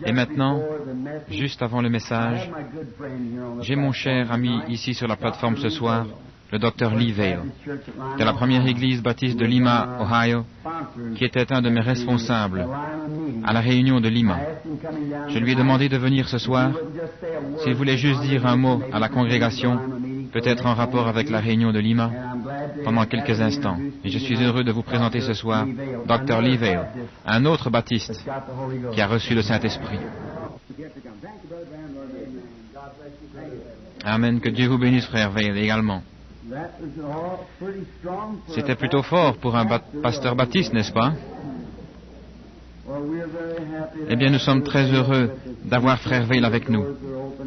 Et maintenant, juste avant le message, j'ai mon cher ami ici sur la plateforme ce soir, le Dr. Lee Vail, de la première église baptiste de Lima, Ohio, qui était un de mes responsables à la réunion de Lima. Je lui ai demandé de venir ce soir, s'il voulait juste dire un mot à la congrégation, peut-être en rapport avec la réunion de Lima, pendant quelques instants. Et je suis heureux de vous présenter ce soir Dr. Lee Vail, un autre baptiste qui a reçu le Saint-Esprit. Amen. Que Dieu vous bénisse, frère Vail, également. C'était plutôt fort pour un pasteur baptiste, n'est-ce pas? Eh bien, nous sommes très heureux d'avoir frère Vail avec nous.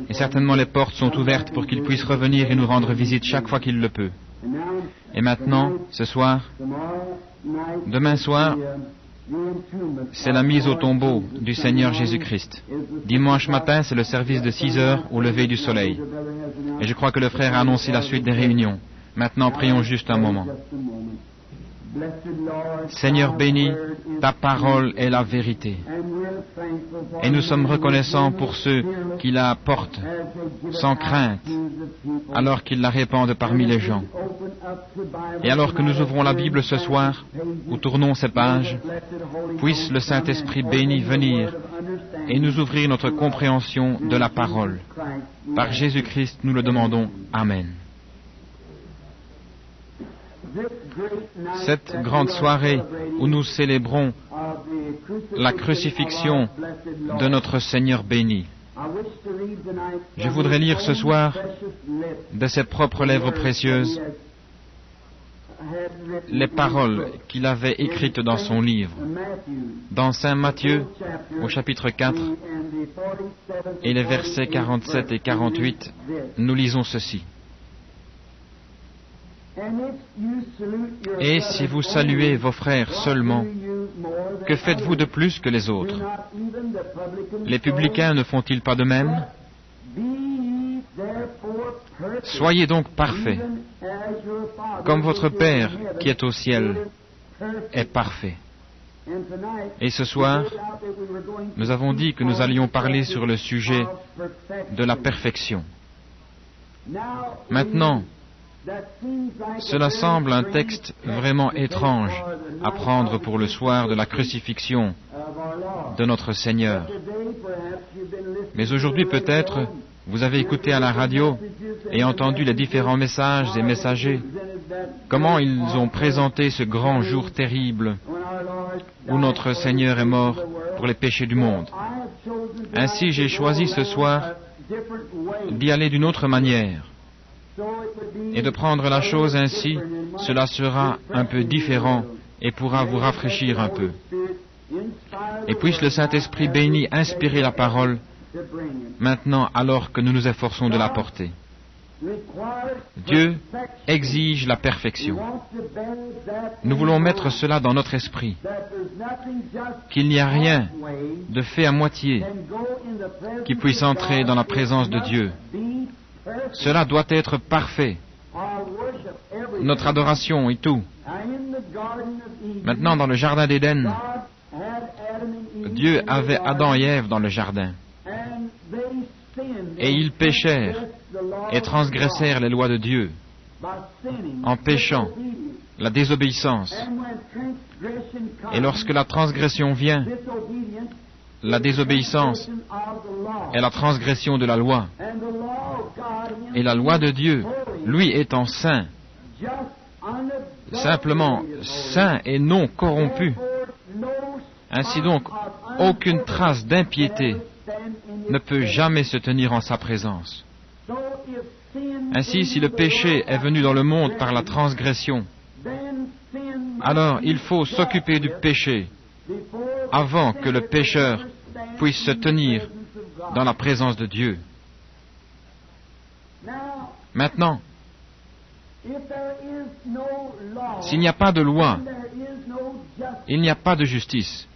Et certainement les portes sont ouvertes pour qu'il puisse revenir et nous rendre visite chaque fois qu'il le peut. Et maintenant, ce soir, demain soir, c'est la mise au tombeau du Seigneur Jésus-Christ. Dimanche matin, c'est le service de 6 heures au lever du soleil. Et je crois que le frère a annoncé la suite des réunions. Maintenant, prions juste un moment. Seigneur béni, ta parole est la vérité. Et nous sommes reconnaissants pour ceux qui la portent sans crainte, alors qu'ils la répandent parmi les gens. Et alors que nous ouvrons la Bible ce soir, ou tournons ces pages, puisse le Saint-Esprit béni venir et nous ouvrir notre compréhension de la parole. Par Jésus-Christ, nous le demandons. Amen. Cette grande soirée où nous célébrons la crucifixion de notre Seigneur béni. Je voudrais lire ce soir de ses propres lèvres précieuses les paroles qu'il avait écrites dans son livre. Dans Saint Matthieu, au chapitre 4, et les versets 47 et 48, nous lisons ceci. Et si vous saluez vos frères seulement, que faites-vous de plus que les autres? Les publicains ne font-ils pas de même? Soyez donc parfaits, comme votre Père qui est au ciel est parfait. Et ce soir, nous avons dit que nous allions parler sur le sujet de la perfection. Maintenant, cela semble un texte vraiment étrange à prendre pour le soir de la crucifixion de notre Seigneur. Mais aujourd'hui, peut-être, vous avez écouté à la radio et entendu les différents messages et messagers, comment ils ont présenté ce grand jour terrible où notre Seigneur est mort pour les péchés du monde. Ainsi, j'ai choisi ce soir d'y aller d'une autre manière. Et de prendre la chose ainsi, cela sera un peu différent et pourra vous rafraîchir un peu. Et puisse le Saint-Esprit béni inspirer la parole, maintenant alors que nous nous efforçons de la porter. Dieu exige la perfection. Nous voulons mettre cela dans notre esprit, qu'il n'y a rien de fait à moitié qui puisse entrer dans la présence de Dieu. Cela doit être parfait. Notre adoration et tout. Maintenant, dans le jardin d'Éden, Dieu avait Adam et Ève dans le jardin. Et ils péchèrent et transgressèrent les lois de Dieu en péchant, la désobéissance. Et lorsque la transgression vient, la désobéissance est la transgression de la loi. Et la loi de Dieu, lui étant saint, simplement saint et non corrompu. Ainsi donc, aucune trace d'impiété ne peut jamais se tenir en sa présence. Ainsi, si le péché est venu dans le monde par la transgression, alors il faut s'occuper du péché avant que le pécheur puisse se tenir dans la présence de Dieu. Maintenant, s'il n'y a pas de loi, il n'y a pas de justice.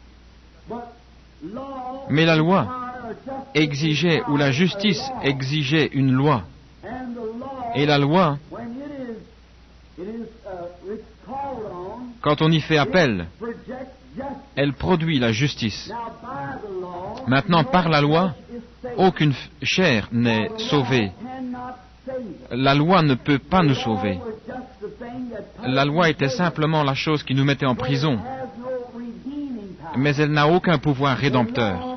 Mais la loi exigeait, ou la justice exigeait une loi. Et la loi, quand on y fait appel, elle produit la justice. Maintenant, par la loi, aucune chair n'est sauvée. La loi ne peut pas nous sauver. La loi était simplement la chose qui nous mettait en prison, mais elle n'a aucun pouvoir rédempteur.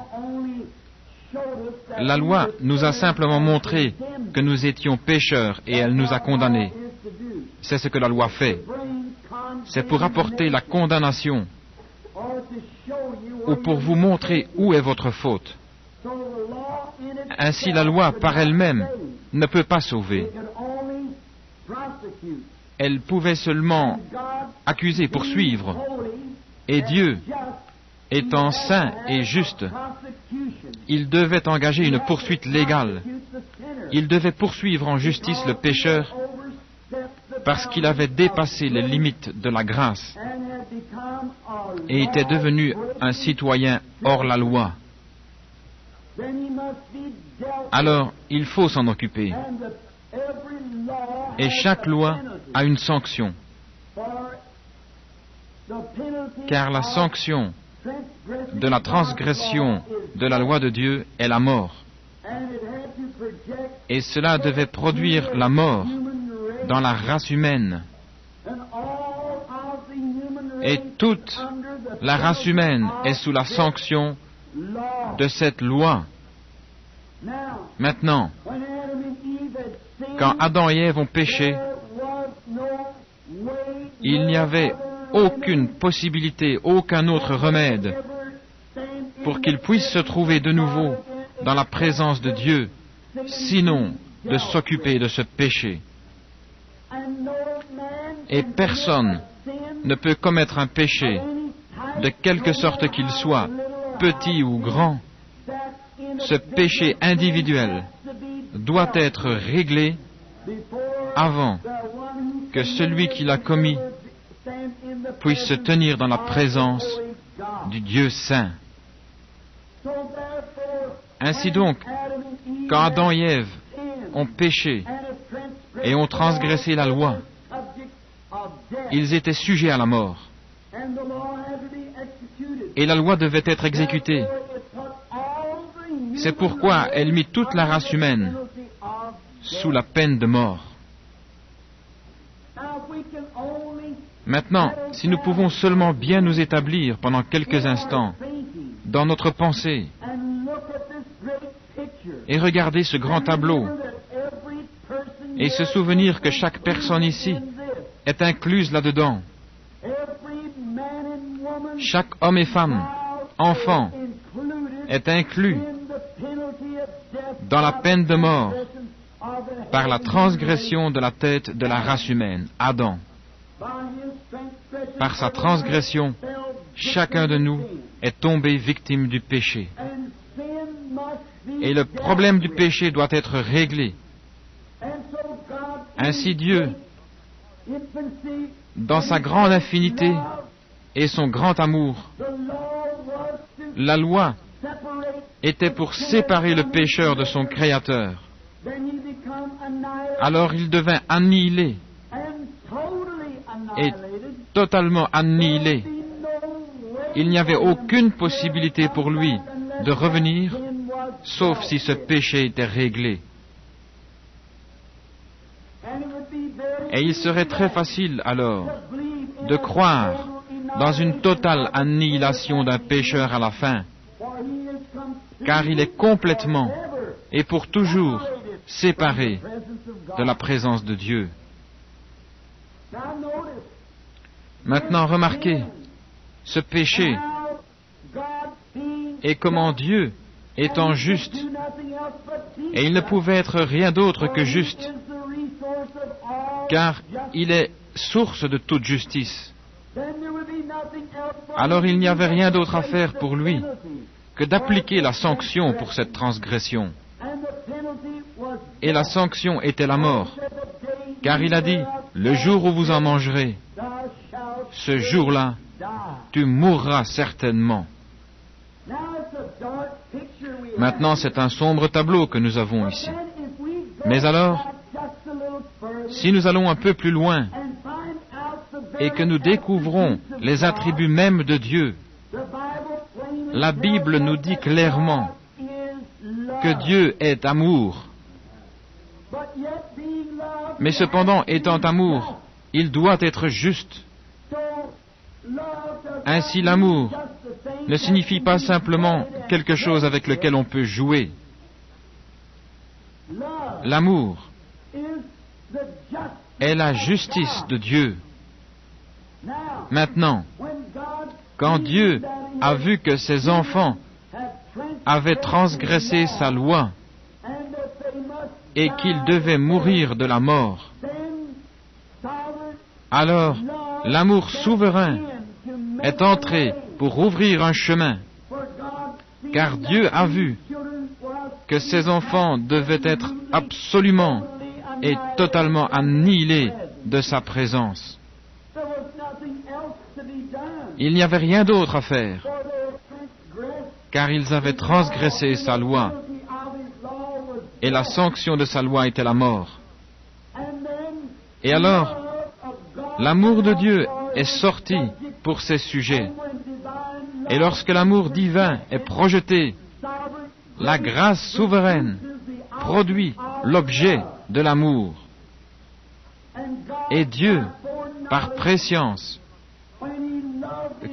La loi nous a simplement montré que nous étions pécheurs et elle nous a condamnés. C'est ce que la loi fait. C'est pour apporter la condamnation ou pour vous montrer où est votre faute. Ainsi, la loi par elle-même ne peut pas sauver. Elle pouvait seulement accuser, poursuivre. Et Dieu, étant saint et juste, il devait engager une poursuite légale. Il devait poursuivre en justice le pécheur parce qu'il avait dépassé les limites de la grâce et était devenu un citoyen hors la loi. Alors, il faut s'en occuper. Et chaque loi a une sanction. Car la sanction de la transgression de la loi de Dieu est la mort. Et cela devait produire la mort dans la race humaine. Et toute la race humaine est sous la sanction de cette loi. Maintenant, quand Adam et Ève ont péché, il n'y avait aucune possibilité, aucun autre remède pour qu'ils puissent se trouver de nouveau dans la présence de Dieu, sinon de s'occuper de ce péché. Et personne ne peut commettre un péché, de quelque sorte qu'il soit, petit ou grand. Ce péché individuel doit être réglé avant que celui qui l'a commis puisse se tenir dans la présence du Dieu saint. Ainsi donc, quand Adam et Ève ont péché et ont transgressé la loi, ils étaient sujets à la mort. Et la loi devait être exécutée. C'est pourquoi elle mit toute la race humaine sous la peine de mort. Maintenant, si nous pouvons seulement bien nous établir pendant quelques instants dans notre pensée et regarder ce grand tableau et se souvenir que chaque personne ici est incluse là-dedans. Chaque homme et femme, enfant, est inclus dans la peine de mort par la transgression de la tête de la race humaine, Adam. Par sa transgression, chacun de nous est tombé victime du péché. Et le problème du péché doit être réglé. Ainsi Dieu, dans sa grande infinité et son grand amour, la loi était pour séparer le pécheur de son Créateur. Alors il devint annihilé et totalement annihilé. Il n'y avait aucune possibilité pour lui de revenir, sauf si ce péché était réglé. Et il serait très facile alors de croire dans une totale annihilation d'un pécheur à la fin, car il est complètement et pour toujours séparé de la présence de Dieu. Maintenant, remarquez ce péché et comment Dieu, étant juste, et il ne pouvait être rien d'autre que juste, car il est source de toute justice. Alors il n'y avait rien d'autre à faire pour lui que d'appliquer la sanction pour cette transgression. Et la sanction était la mort, car il a dit, le jour où vous en mangerez, ce jour-là, tu mourras certainement. Maintenant, c'est un sombre tableau que nous avons ici. Mais alors, si nous allons un peu plus loin et que nous découvrons les attributs mêmes de Dieu, La Bible nous dit clairement que Dieu est amour. Mais cependant, étant amour, il doit être juste. Ainsi, l'amour ne signifie pas simplement quelque chose avec lequel on peut jouer. L'amour est la justice de Dieu. Maintenant, quand Dieu a vu que ses enfants avaient transgressé sa loi et qu'ils devaient mourir de la mort, alors l'amour souverain est entré pour ouvrir un chemin, car Dieu a vu que ses enfants devaient être absolument et totalement annihilés de sa présence. Il n'y avait rien d'autre à faire, car ils avaient transgressé sa loi, et la sanction de sa loi était la mort. Et alors, l'amour de Dieu est sorti pour ces sujets. Et lorsque l'amour divin est projeté, la grâce souveraine produit l'objet de l'amour. Et Dieu, par prescience,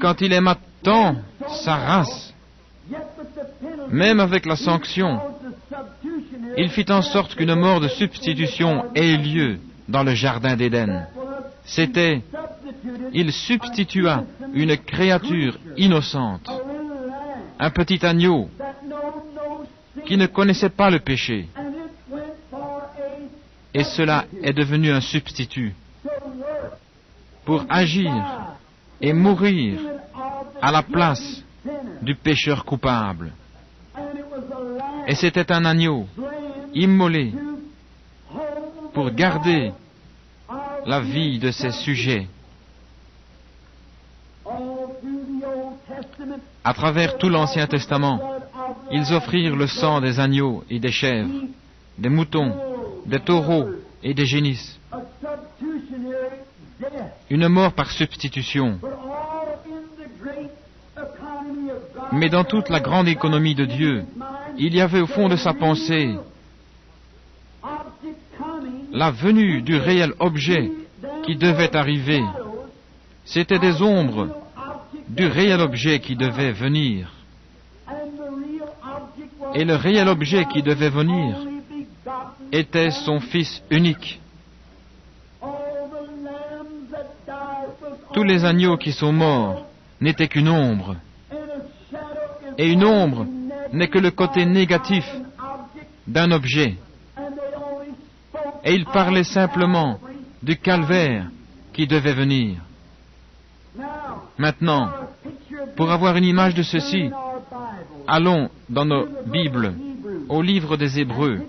quand il aima tant sa race, même avec la sanction, il fit en sorte qu'une mort de substitution ait lieu dans le jardin d'Éden. Il substitua une créature innocente, un petit agneau qui ne connaissait pas le péché. Et cela est devenu un substitut pour agir et mourir à la place du pécheur coupable. Et c'était un agneau immolé pour garder la vie de ses sujets. À travers tout l'Ancien Testament, ils offrirent le sang des agneaux et des chèvres, des moutons, des taureaux et des génisses. Une mort par substitution. Mais dans toute la grande économie de Dieu, il y avait au fond de sa pensée la venue du réel objet qui devait arriver. C'étaient des ombres du réel objet qui devait venir. Et le réel objet qui devait venir était son Fils unique. Tous les agneaux qui sont morts n'étaient qu'une ombre. Et une ombre n'est que le côté négatif d'un objet. Et il parlait simplement du calvaire qui devait venir. Maintenant, pour avoir une image de ceci, allons dans nos Bibles, au livre des Hébreux,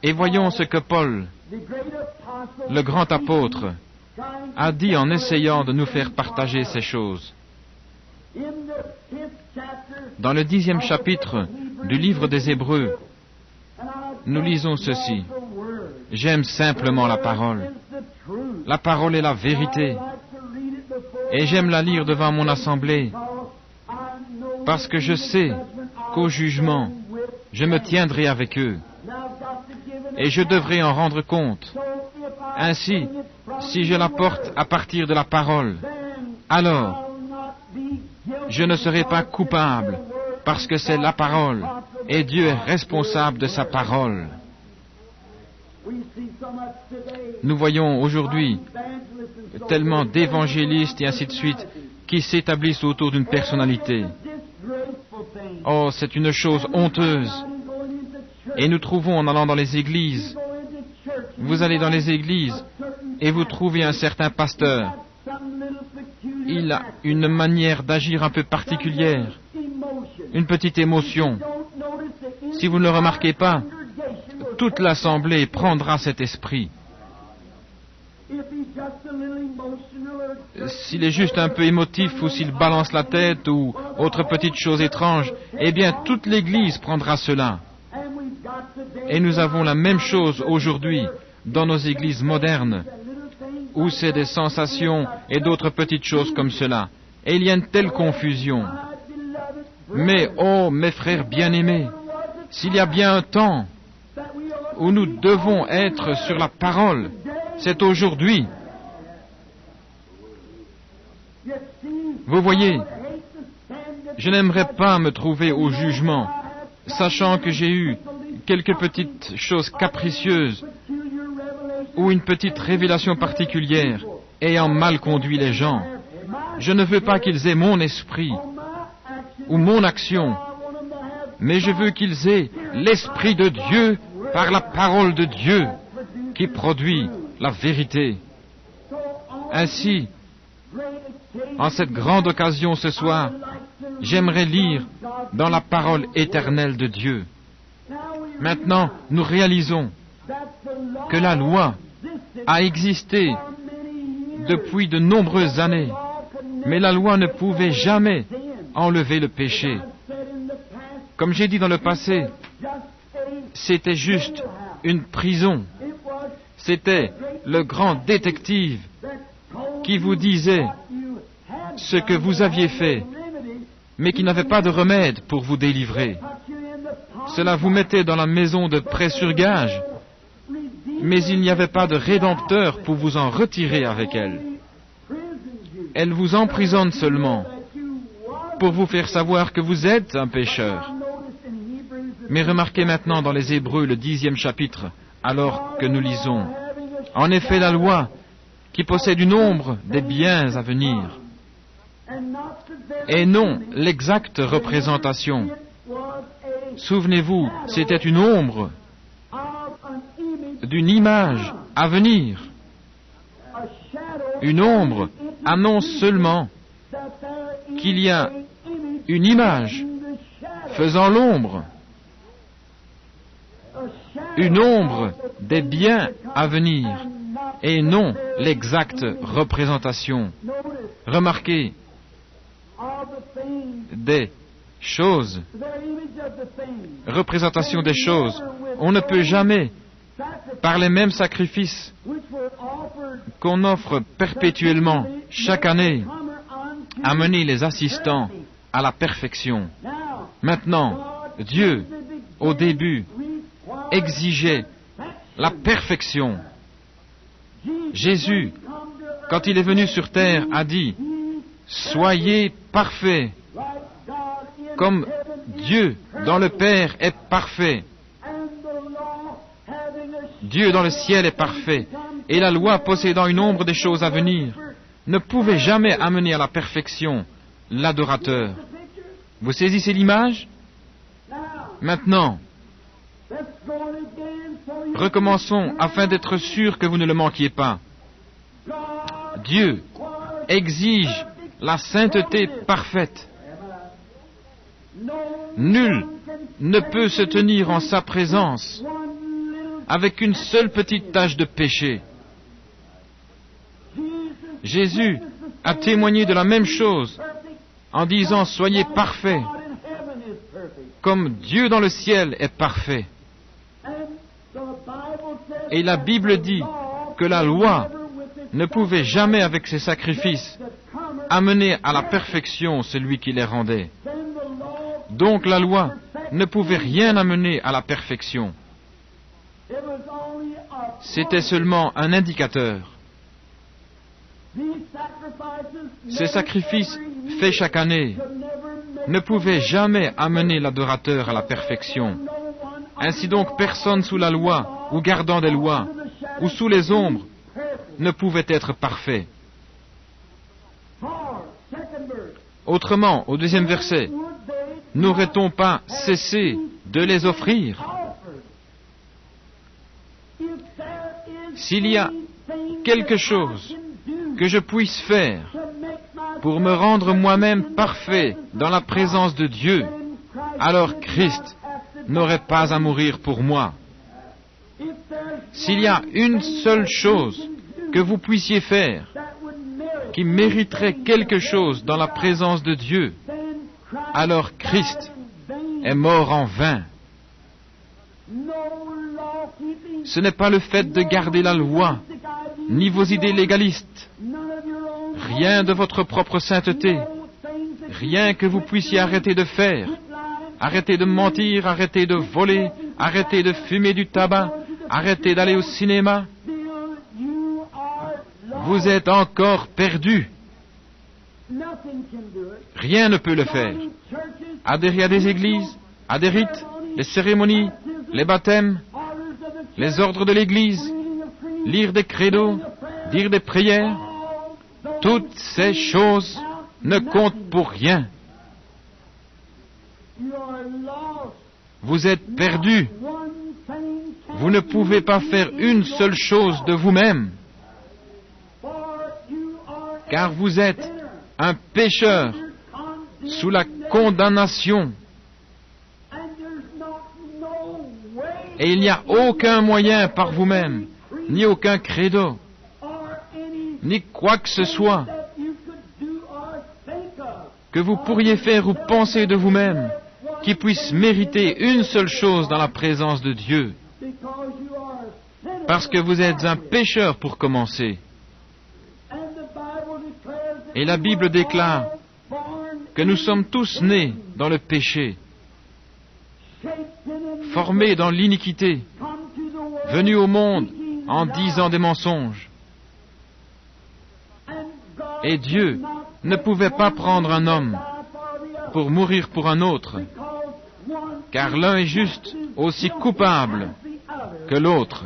et voyons ce que Paul, le grand apôtre, a dit en essayant de nous faire partager ces choses. Dans le 10e chapitre du livre des Hébreux, nous lisons ceci. J'aime simplement la parole. La parole est la vérité. Et j'aime la lire devant mon assemblée, parce que je sais qu'au jugement, je me tiendrai avec eux. Et je devrai en rendre compte. Ainsi, si je la porte à partir de la parole, alors je ne serai pas coupable, parce que c'est la parole, et Dieu est responsable de sa parole. Nous voyons aujourd'hui tellement d'évangélistes et ainsi de suite qui s'établissent autour d'une personnalité. Oh, c'est une chose honteuse. Et nous trouvons en allant dans les églises, vous allez dans les églises et vous trouvez un certain pasteur. Il a une manière d'agir un peu particulière, une petite émotion. Si vous ne le remarquez pas, toute l'assemblée prendra cet esprit. S'il est juste un peu émotif ou s'il balance la tête ou autre petite chose étrange, eh bien toute l'Église prendra cela. Et nous avons la même chose aujourd'hui dans nos églises modernes, où c'est des sensations et d'autres petites choses comme cela. Et il y a une telle confusion. Mais, oh, mes frères bien-aimés, s'il y a bien un temps où nous devons être sur la parole, c'est aujourd'hui. Vous voyez, je n'aimerais pas me trouver au jugement, sachant que j'ai eu quelques petites choses capricieuses ou une petite révélation particulière ayant mal conduit les gens. Je ne veux pas qu'ils aient mon esprit ou mon action, mais je veux qu'ils aient l'Esprit de Dieu par la parole de Dieu qui produit la vérité. Ainsi, en cette grande occasion ce soir, j'aimerais lire dans la parole éternelle de Dieu. Maintenant, nous réalisons que la loi a existé depuis de nombreuses années, mais la loi ne pouvait jamais enlever le péché. Comme j'ai dit dans le passé, c'était juste une prison. C'était le grand détective qui vous disait ce que vous aviez fait, mais qui n'avait pas de remède pour vous délivrer. Cela vous mettait dans la maison de prêt sur gage, mais il n'y avait pas de rédempteur pour vous en retirer avec elle. Elle vous emprisonne seulement pour vous faire savoir que vous êtes un pécheur. Mais remarquez maintenant dans les Hébreux, le 10e chapitre, alors que nous lisons. En effet, la loi, qui possède une ombre des biens à venir, et non l'exacte représentation. Souvenez-vous, c'était une ombre d'une image à venir. Une ombre annonce seulement qu'il y a une image faisant l'ombre. Une ombre des biens à venir et non l'exacte représentation. Remarquez, des choses, représentation des choses. On ne peut jamais, par les mêmes sacrifices qu'on offre perpétuellement chaque année, amener les assistants à la perfection. Maintenant, Dieu, au début, exigeait la perfection. Jésus, quand il est venu sur terre, a dit « Soyez parfaits, comme Dieu dans le Père est parfait. » Dieu dans le ciel est parfait, et la loi possédant une ombre des choses à venir ne pouvait jamais amener à la perfection l'adorateur. Vous saisissez l'image? Maintenant, recommençons afin d'être sûr que vous ne le manquiez pas. Dieu exige la sainteté parfaite. Nul ne peut se tenir en sa présence avec une seule petite tache de péché. Jésus a témoigné de la même chose en disant « Soyez parfaits, comme Dieu dans le ciel est parfait. » Et la Bible dit que la loi ne pouvait jamais, avec ses sacrifices, amener à la perfection celui qui les rendait. Donc la loi ne pouvait rien amener à la perfection. C'était seulement un indicateur. Ces sacrifices faits chaque année ne pouvaient jamais amener l'adorateur à la perfection. Ainsi donc, personne sous la loi, ou gardant des lois, ou sous les ombres, ne pouvait être parfait. Autrement, au 2e verset, n'aurait-on pas cessé de les offrir? S'il y a quelque chose que je puisse faire pour me rendre moi-même parfait dans la présence de Dieu, alors Christ n'aurait pas à mourir pour moi. S'il y a une seule chose que vous puissiez faire qui mériterait quelque chose dans la présence de Dieu, alors Christ est mort en vain. Ce n'est pas le fait de garder la loi, ni vos idées légalistes, rien de votre propre sainteté, Rien que vous puissiez arrêter de faire. Arrêtez de mentir, arrêtez de voler, arrêtez de fumer du tabac, arrêtez d'aller au cinéma. Vous êtes encore perdu. Rien ne peut le faire. Adhérer à des églises, à des rites, les cérémonies, les baptêmes, les ordres de l'Église, lire des credos, dire des prières, toutes ces choses ne comptent pour rien. Vous êtes perdu. Vous ne pouvez pas faire une seule chose de vous-même, car vous êtes un pécheur sous la condamnation. Et il n'y a aucun moyen par vous-même, ni aucun credo, ni quoi que ce soit que vous pourriez faire ou penser de vous-même qui puisse mériter une seule chose dans la présence de Dieu. Parce que vous êtes un pécheur pour commencer. Et la Bible déclare que nous sommes tous nés dans le péché, formés dans l'iniquité, venus au monde en disant des mensonges. Et Dieu ne pouvait pas prendre un homme pour mourir pour un autre, car l'un est juste aussi coupable que l'autre.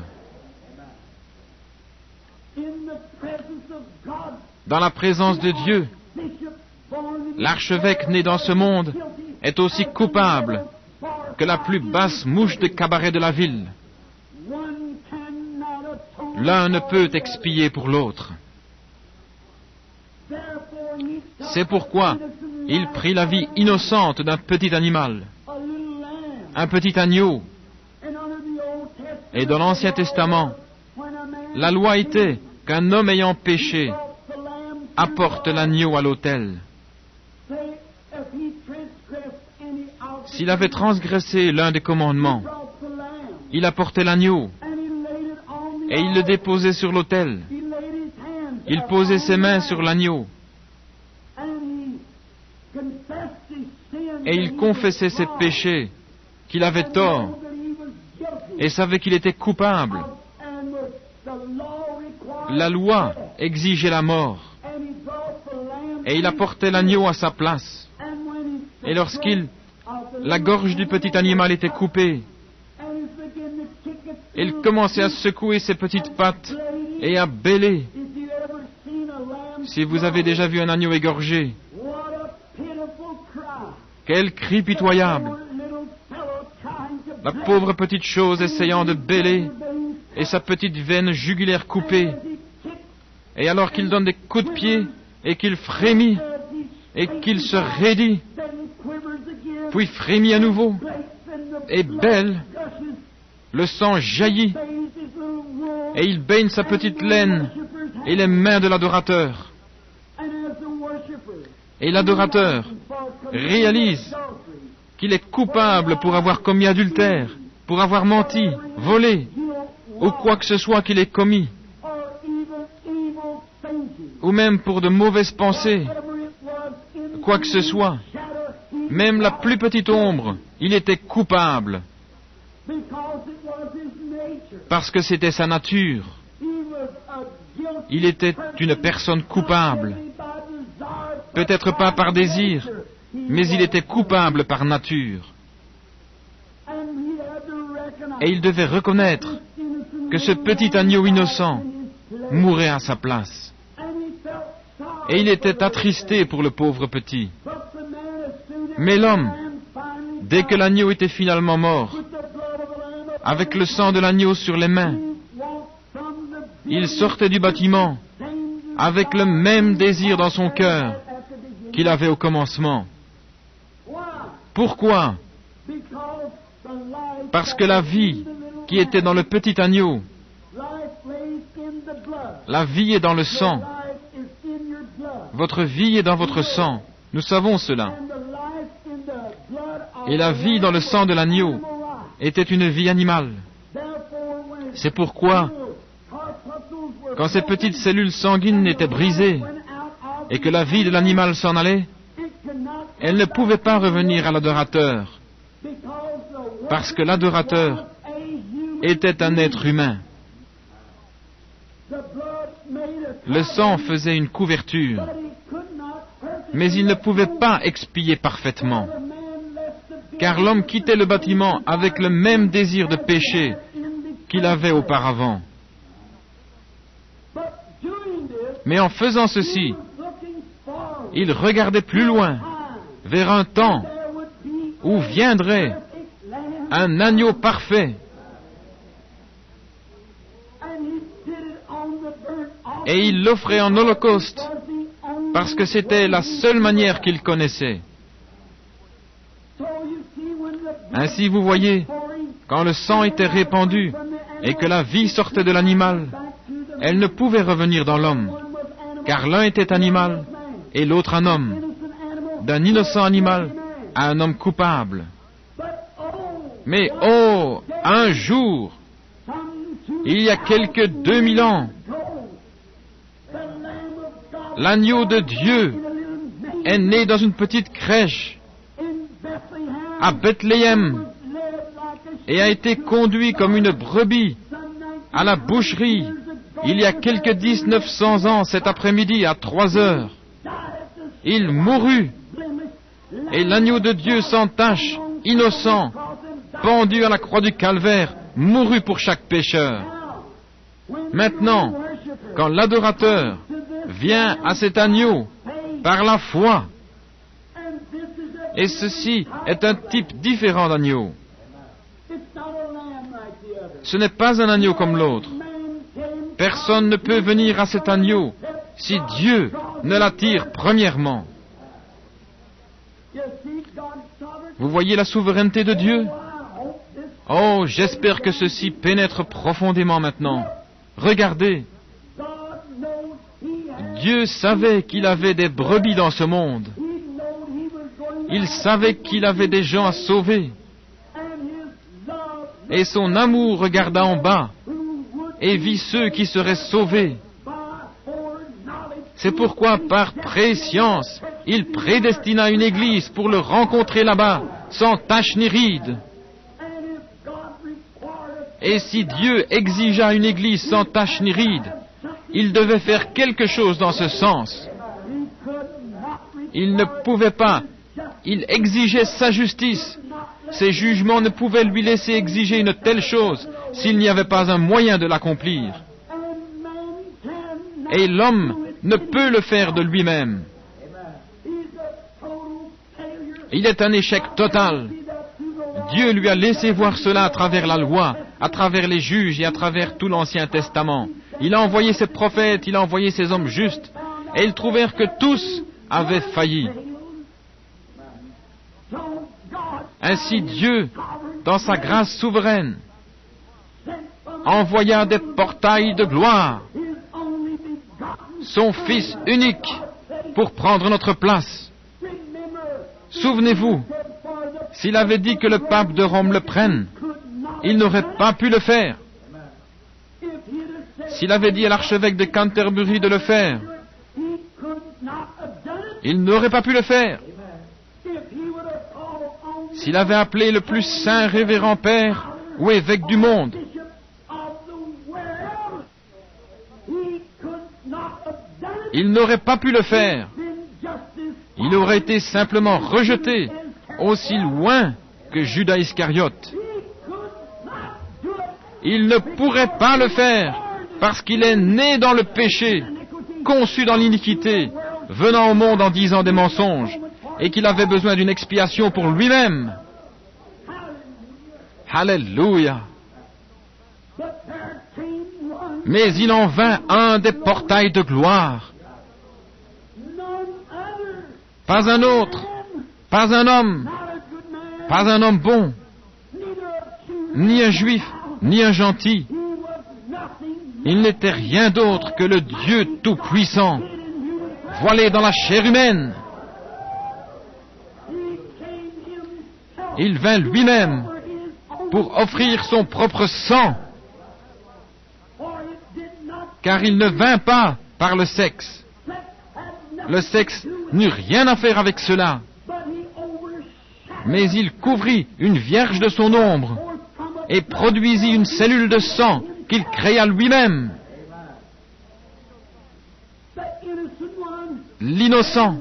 Dans la présence de Dieu, l'archevêque né dans ce monde est aussi coupable que la plus basse mouche de cabaret de la ville. L'un ne peut expier pour l'autre. C'est pourquoi il prit la vie innocente d'un petit animal, un petit agneau. Et dans l'Ancien Testament, la loi était qu'un homme ayant péché apporte l'agneau à l'autel. S'il avait transgressé l'un des commandements, il apportait l'agneau et il le déposait sur l'autel. Il posait ses mains sur l'agneau et il confessait ses péchés, qu'il avait tort et savait qu'il était coupable. La loi exigeait la mort et il apportait l'agneau à sa place. Et la gorge du petit animal était coupée, il commençait à secouer ses petites pattes et à bêler. Si vous avez déjà vu un agneau égorgé, quel cri pitoyable! La pauvre petite chose essayant de bêler et sa petite veine jugulaire coupée. Et alors qu'il donne des coups de pied et qu'il frémit et qu'il se raidit, puis frémit à nouveau et bêle, le sang jaillit et il baigne sa petite laine et les mains de l'adorateur. Et l'adorateur réalise qu'il est coupable pour avoir commis adultère, pour avoir menti, volé, ou quoi que ce soit qu'il ait commis, ou même pour de mauvaises pensées, quoi que ce soit, même la plus petite ombre, il était coupable, parce que c'était sa nature. Il était une personne coupable, peut-être pas par désir, mais il était coupable par nature. Et il devait reconnaître que ce petit agneau innocent mourait à sa place. Et il était attristé pour le pauvre petit. Mais l'homme, dès que l'agneau était finalement mort, avec le sang de l'agneau sur les mains, il sortait du bâtiment avec le même désir dans son cœur qu'il avait au commencement. Pourquoi? Parce que la vie qui était dans le petit agneau, la vie est dans le sang. Votre vie est dans votre sang. Nous savons cela. Et la vie dans le sang de l'agneau était une vie animale. C'est pourquoi, quand ces petites cellules sanguines étaient brisées et que la vie de l'animal s'en allait, elle ne pouvait pas revenir à l'adorateur, parce que l'adorateur était un être humain. Le sang faisait une couverture, mais il ne pouvait pas expier parfaitement, car l'homme quittait le bâtiment avec le même désir de péché qu'il avait auparavant. Mais en faisant ceci, il regardait plus loin, vers un temps où viendrait un agneau parfait. Et il l'offrait en holocauste, parce que c'était la seule manière qu'il connaissait. Ainsi, vous voyez, quand le sang était répandu et que la vie sortait de l'animal, elle ne pouvait revenir dans l'homme, car l'un était animal et l'autre un homme, d'un innocent animal à un homme coupable. Mais oh, un jour, il y a quelque 2000 ans, l'agneau de Dieu est né dans une petite crèche à Bethléem et a été conduit comme une brebis à la boucherie il y a quelque 1900 ans cet après-midi à 3 heures. Il mourut et l'agneau de Dieu sans tache, innocent, pendu à la croix du calvaire, mourut pour chaque pécheur. Maintenant, quand l'adorateur vient à cet agneau par la foi, et ceci est un type différent d'agneau. Ce n'est pas un agneau comme l'autre. Personne ne peut venir à cet agneau si Dieu ne l'attire premièrement. Vous voyez la souveraineté de Dieu? Oh, j'espère que ceci pénètre profondément maintenant. Regardez. Dieu savait qu'il avait des brebis dans ce monde. Il savait qu'il avait des gens à sauver. Et son amour regarda en bas et vit ceux qui seraient sauvés. C'est pourquoi, par préscience, il prédestina une église pour le rencontrer là-bas, sans tache ni ride. Et si Dieu exigea une église sans tache ni ride, il devait faire quelque chose dans ce sens. Il ne pouvait pas. Il exigeait sa justice. Ses jugements ne pouvaient lui laisser exiger une telle chose s'il n'y avait pas un moyen de l'accomplir. Et l'homme ne peut le faire de lui-même. Il est un échec total. Dieu lui a laissé voir cela à travers la loi, à travers les juges et à travers tout l'Ancien Testament. Il a envoyé ses prophètes, il a envoyé ses hommes justes, et ils trouvèrent que tous avaient failli. Ainsi Dieu, dans sa grâce souveraine, envoya des portails de gloire, son Fils unique, pour prendre notre place. Souvenez-vous, s'il avait dit que le pape de Rome le prenne, il n'aurait pas pu le faire. S'il avait dit à l'archevêque de Canterbury de le faire, il n'aurait pas pu le faire. S'il avait appelé le plus saint révérend père ou évêque du monde, il n'aurait pas pu le faire. Il aurait été simplement rejeté, aussi loin que Judas Iscariote. Il ne pourrait pas le faire, parce qu'il est né dans le péché, conçu dans l'iniquité, venant au monde en disant des mensonges, et qu'il avait besoin d'une expiation pour lui-même. Alléluia! Mais il en vint un des portails de gloire. Pas un autre, pas un homme bon, ni un juif, ni un gentil. Il n'était rien d'autre que le Dieu Tout-Puissant, voilé dans la chair humaine. Il vint lui-même pour offrir son propre sang, car il ne vint pas par le sexe. Le sexe n'eut rien à faire avec cela, mais il couvrit une vierge de son ombre et produisit une cellule de sang qu'il créa lui-même. L'innocent.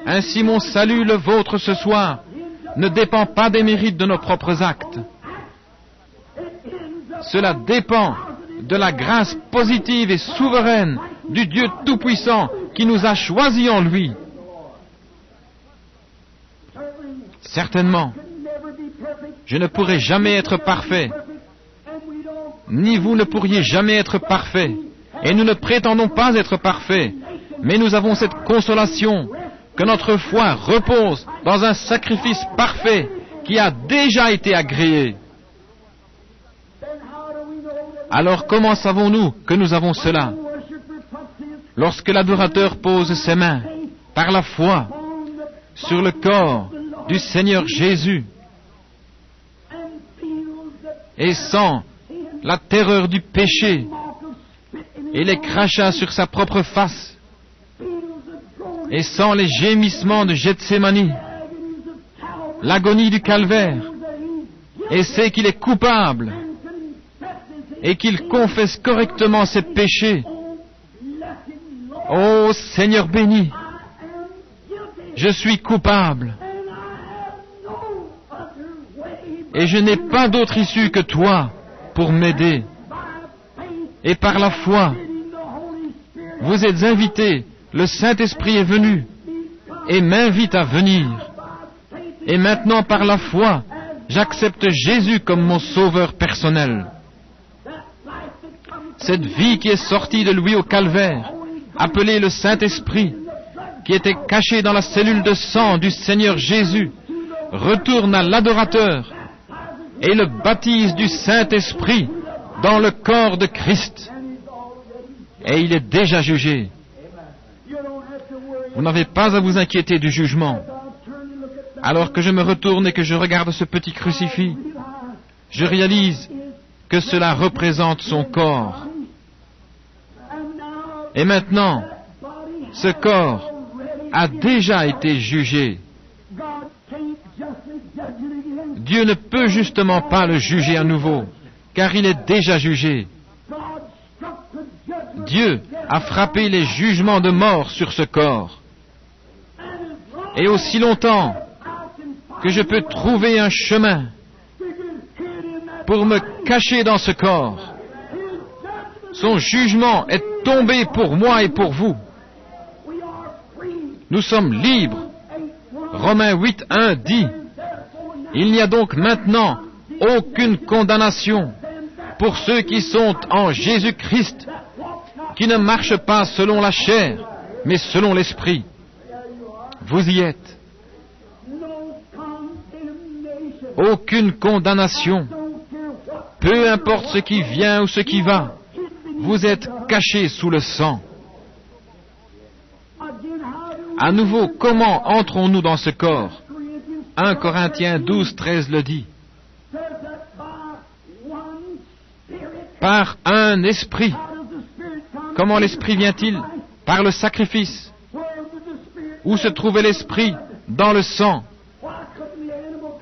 Ainsi mon salut, le vôtre ce soir, ne dépend pas des mérites de nos propres actes. Cela dépend de la grâce positive et souveraine du Dieu Tout-Puissant qui nous a choisis en lui. Certainement, je ne pourrai jamais être parfait, ni vous ne pourriez jamais être parfait, et nous ne prétendons pas être parfaits, mais nous avons cette consolation que notre foi repose dans un sacrifice parfait qui a déjà été agréé. Alors comment savons-nous que nous avons cela? Lorsque l'adorateur pose ses mains, par la foi, sur le corps du Seigneur Jésus, et sent la terreur du péché et les crachats sur sa propre face, et sent les gémissements de Gethsémani, l'agonie du calvaire, et sait qu'il est coupable, et qu'il confesse correctement ses péchés. Ô Seigneur béni, je suis coupable, et je n'ai pas d'autre issue que toi pour m'aider. Et par la foi, vous êtes invités, le Saint-Esprit est venu et m'invite à venir. Et maintenant, par la foi, j'accepte Jésus comme mon sauveur personnel. Cette vie qui est sortie de lui au calvaire, appelée le Saint-Esprit, qui était cachée dans la cellule de sang du Seigneur Jésus, retourne à l'adorateur et le baptise du Saint-Esprit dans le corps de Christ. Et il est déjà jugé. Vous n'avez pas à vous inquiéter du jugement. Alors que je me retourne et que je regarde ce petit crucifix, je réalise que cela représente son corps. Et maintenant, ce corps a déjà été jugé. Dieu ne peut justement pas le juger à nouveau, car il est déjà jugé. Dieu a frappé les jugements de mort sur ce corps. Et aussi longtemps que je peux trouver un chemin pour me cacher dans ce corps, son jugement est tombé pour moi et pour vous. Nous sommes libres. Romains 8:1 dit: il n'y a donc maintenant aucune condamnation pour ceux qui sont en Jésus-Christ, qui ne marchent pas selon la chair, mais selon l'Esprit. Vous y êtes. Aucune condamnation. Peu importe ce qui vient ou ce qui va, vous êtes cachés sous le sang. À nouveau, comment entrons-nous dans ce corps? 1 Corinthiens 12:13 le dit. Par un esprit. Comment l'esprit vient-il? Par le sacrifice. Où se trouvait l'esprit? Dans le sang.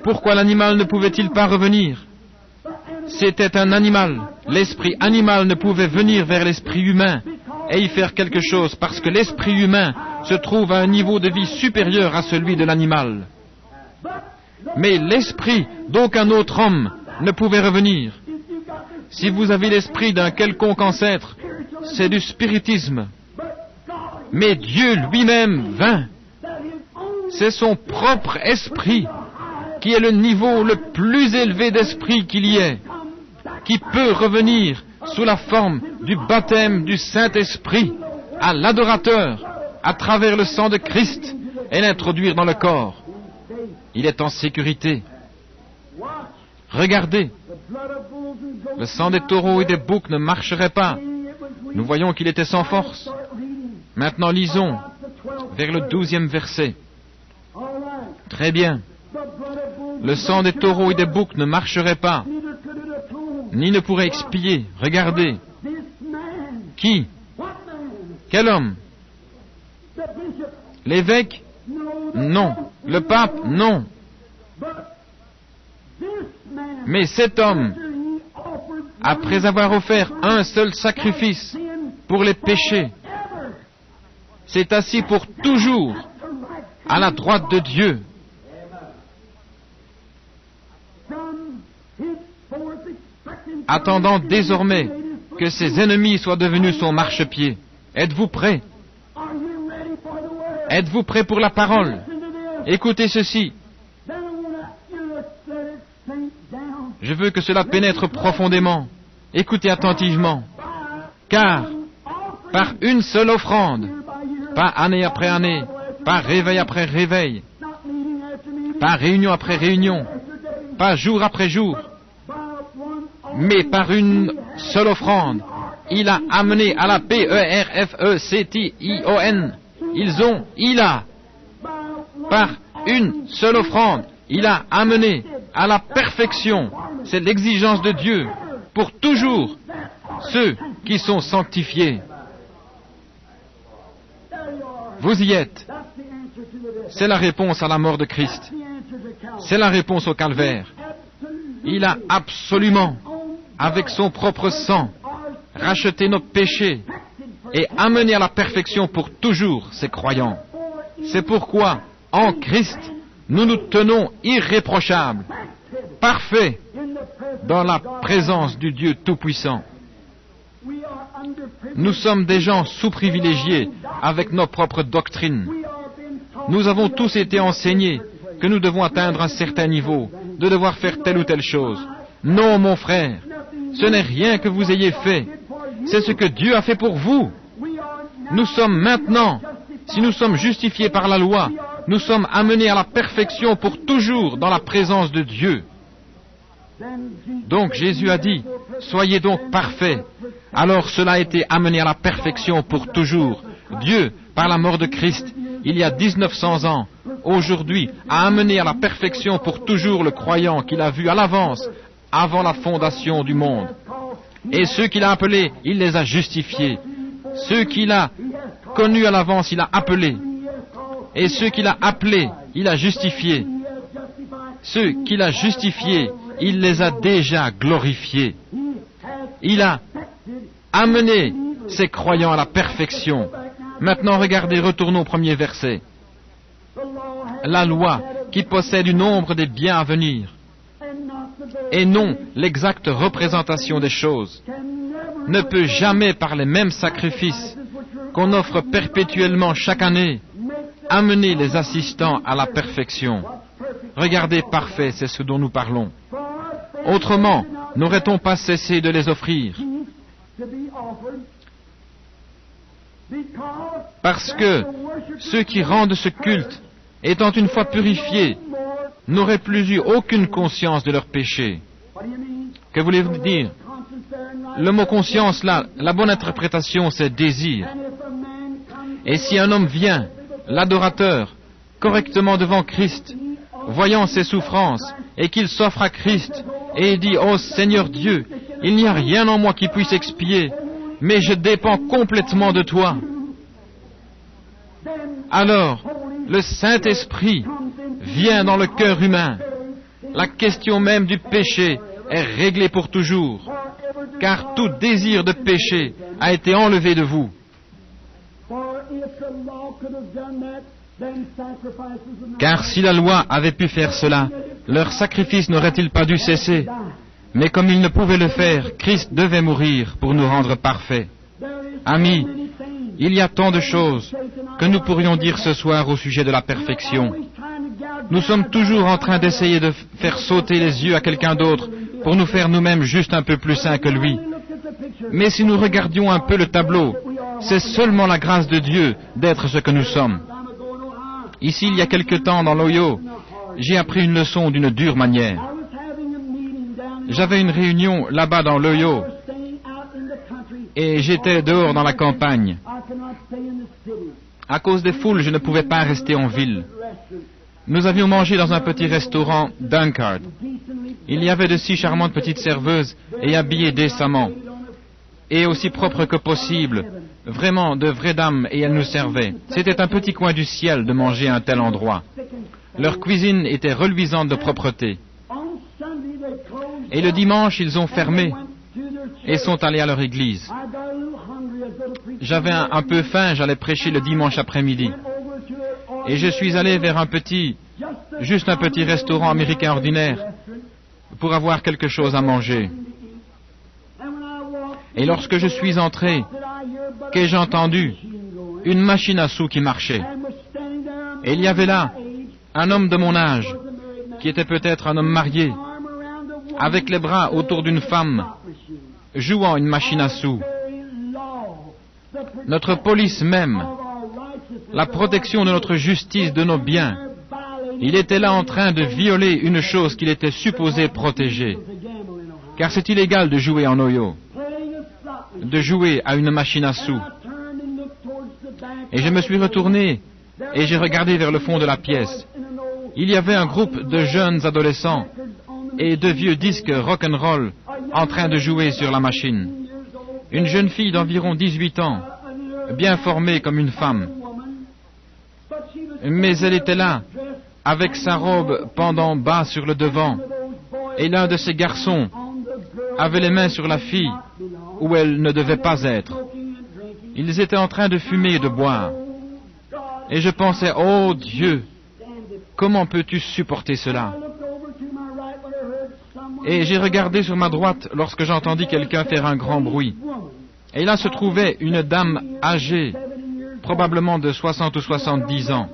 Pourquoi l'animal ne pouvait-il pas revenir? C'était un animal. L'esprit animal ne pouvait venir vers l'esprit humain et y faire quelque chose parce que l'esprit humain se trouve à un niveau de vie supérieur à celui de l'animal. Mais l'esprit d'aucun autre homme ne pouvait revenir. Si vous avez l'esprit d'un quelconque ancêtre, c'est du spiritisme. Mais Dieu lui-même vint. C'est son propre esprit qui est le niveau le plus élevé d'esprit qu'il y ait, qui peut revenir sous la forme du baptême du Saint-Esprit à l'adorateur à travers le sang de Christ et l'introduire dans le corps. Il est en sécurité. Regardez, le sang des taureaux et des boucs ne marcherait pas. Nous voyons qu'il était sans force. Maintenant lisons vers le 12e verset. Très bien. Le sang des taureaux et des boucs ne marcherait pas, ni ne pourrait expier. Regardez. Qui? Quel homme? L'évêque? Non. Le pape? Non. Mais cet homme, après avoir offert un seul sacrifice pour les péchés, s'est assis pour toujours à la droite de Dieu. Attendant désormais que ses ennemis soient devenus son marchepied. Êtes-vous prêts? Êtes-vous prêts pour la parole? Écoutez ceci. Je veux que cela pénètre profondément. Écoutez attentivement. Car, par une seule offrande, pas année après année, pas réveil après réveil, pas réunion après réunion, pas jour après jour, mais par une seule offrande, il a amené à la Perfection. Par une seule offrande, il a amené à la perfection. C'est l'exigence de Dieu pour toujours ceux qui sont sanctifiés. Vous y êtes. C'est la réponse à la mort de Christ. C'est la réponse au calvaire. Il a absolument, avec son propre sang, racheté nos péchés et amené à la perfection pour toujours ses croyants. C'est pourquoi, en Christ, nous nous tenons irréprochables, parfaits, dans la présence du Dieu Tout-Puissant. Nous sommes des gens sous-privilégiés avec nos propres doctrines. Nous avons tous été enseignés que nous devons atteindre un certain niveau, de devoir faire telle ou telle chose. Non, mon frère, ce n'est rien que vous ayez fait. C'est ce que Dieu a fait pour vous. Nous sommes maintenant, si nous sommes justifiés par la loi, nous sommes amenés à la perfection pour toujours dans la présence de Dieu. Donc Jésus a dit, soyez donc parfaits. Alors cela a été amené à la perfection pour toujours. Dieu, par la mort de Christ, il y a 1900 ans, aujourd'hui, a amené à la perfection pour toujours le croyant qu'il a vu à l'avance, avant la fondation du monde. Et ceux qu'il a appelés, il les a justifiés. Ceux qu'il a connus à l'avance, il a appelés. Et ceux qu'il a appelés, il a justifiés. Ceux qu'il a justifiés, il les a déjà glorifiés. Il a amené ses croyants à la perfection. Maintenant, regardez, retournons au premier verset. La loi, qui possède une ombre des biens à venir, et non l'exacte représentation des choses, ne peut jamais, par les mêmes sacrifices qu'on offre perpétuellement chaque année, amener les assistants à la perfection. Regardez, parfait, c'est ce dont nous parlons. Autrement, n'aurait-on pas cessé de les offrir? Parce que ceux qui rendent ce culte, étant une fois purifiés, n'auraient plus eu aucune conscience de leurs péchés. Que voulez-vous dire? Le mot conscience, là, la bonne interprétation, c'est désir. Et si un homme vient, l'adorateur, correctement devant Christ, voyant ses souffrances, et qu'il s'offre à Christ, et il dit, « Oh Seigneur Dieu, il n'y a rien en moi qui puisse expier, mais je dépends complètement de toi. » Alors, le Saint-Esprit vient dans le cœur humain. La question même du péché est réglée pour toujours, car tout désir de péché a été enlevé de vous. Car si la loi avait pu faire cela, leur sacrifice n'aurait-il pas dû cesser? Mais comme il ne pouvait le faire, Christ devait mourir pour nous rendre parfaits. Amis, il y a tant de choses que nous pourrions dire ce soir au sujet de la perfection. Nous sommes toujours en train d'essayer de faire sauter les yeux à quelqu'un d'autre pour nous faire nous-mêmes juste un peu plus saints que lui. Mais si nous regardions un peu le tableau, c'est seulement la grâce de Dieu d'être ce que nous sommes. Ici, il y a quelque temps, dans l'Ohio, j'ai appris une leçon d'une dure manière. J'avais une réunion là-bas dans l'Ohio, et j'étais dehors dans la campagne. À cause des foules, je ne pouvais pas rester en ville. Nous avions mangé dans un petit restaurant Dunkard. Il y avait de si charmantes petites serveuses et habillées décemment, et aussi propres que possible, vraiment de vraies dames, et elles nous servaient. C'était un petit coin du ciel de manger à un tel endroit. Leur cuisine était reluisante de propreté. Et le dimanche, ils ont fermé et sont allés à leur église. J'avais un peu faim, j'allais prêcher le dimanche après-midi. Et je suis allé vers juste un petit restaurant américain ordinaire pour avoir quelque chose à manger. Et lorsque je suis entré, qu'ai-je entendu? Une machine à sous qui marchait. Et il y avait là un homme de mon âge, qui était peut-être un homme marié, avec les bras autour d'une femme, jouant une machine à sous. Notre police même, la protection de notre justice, de nos biens, il était là en train de violer une chose qu'il était supposé protéger. Car c'est illégal de jouer en oyo, de jouer à une machine à sous. Et je me suis retourné et j'ai regardé vers le fond de la pièce. Il y avait un groupe de jeunes adolescents et de vieux disques rock'n'roll en train de jouer sur la machine. Une jeune fille d'environ 18 ans, bien formée comme une femme. Mais elle était là, avec sa robe pendant bas sur le devant, et l'un de ces garçons avait les mains sur la fille où elle ne devait pas être. Ils étaient en train de fumer et de boire. Et je pensais, oh Dieu, comment peux-tu supporter cela? Et j'ai regardé sur ma droite lorsque j'entendis quelqu'un faire un grand bruit. Et là se trouvait une dame âgée, probablement de 60 ou 70 ans.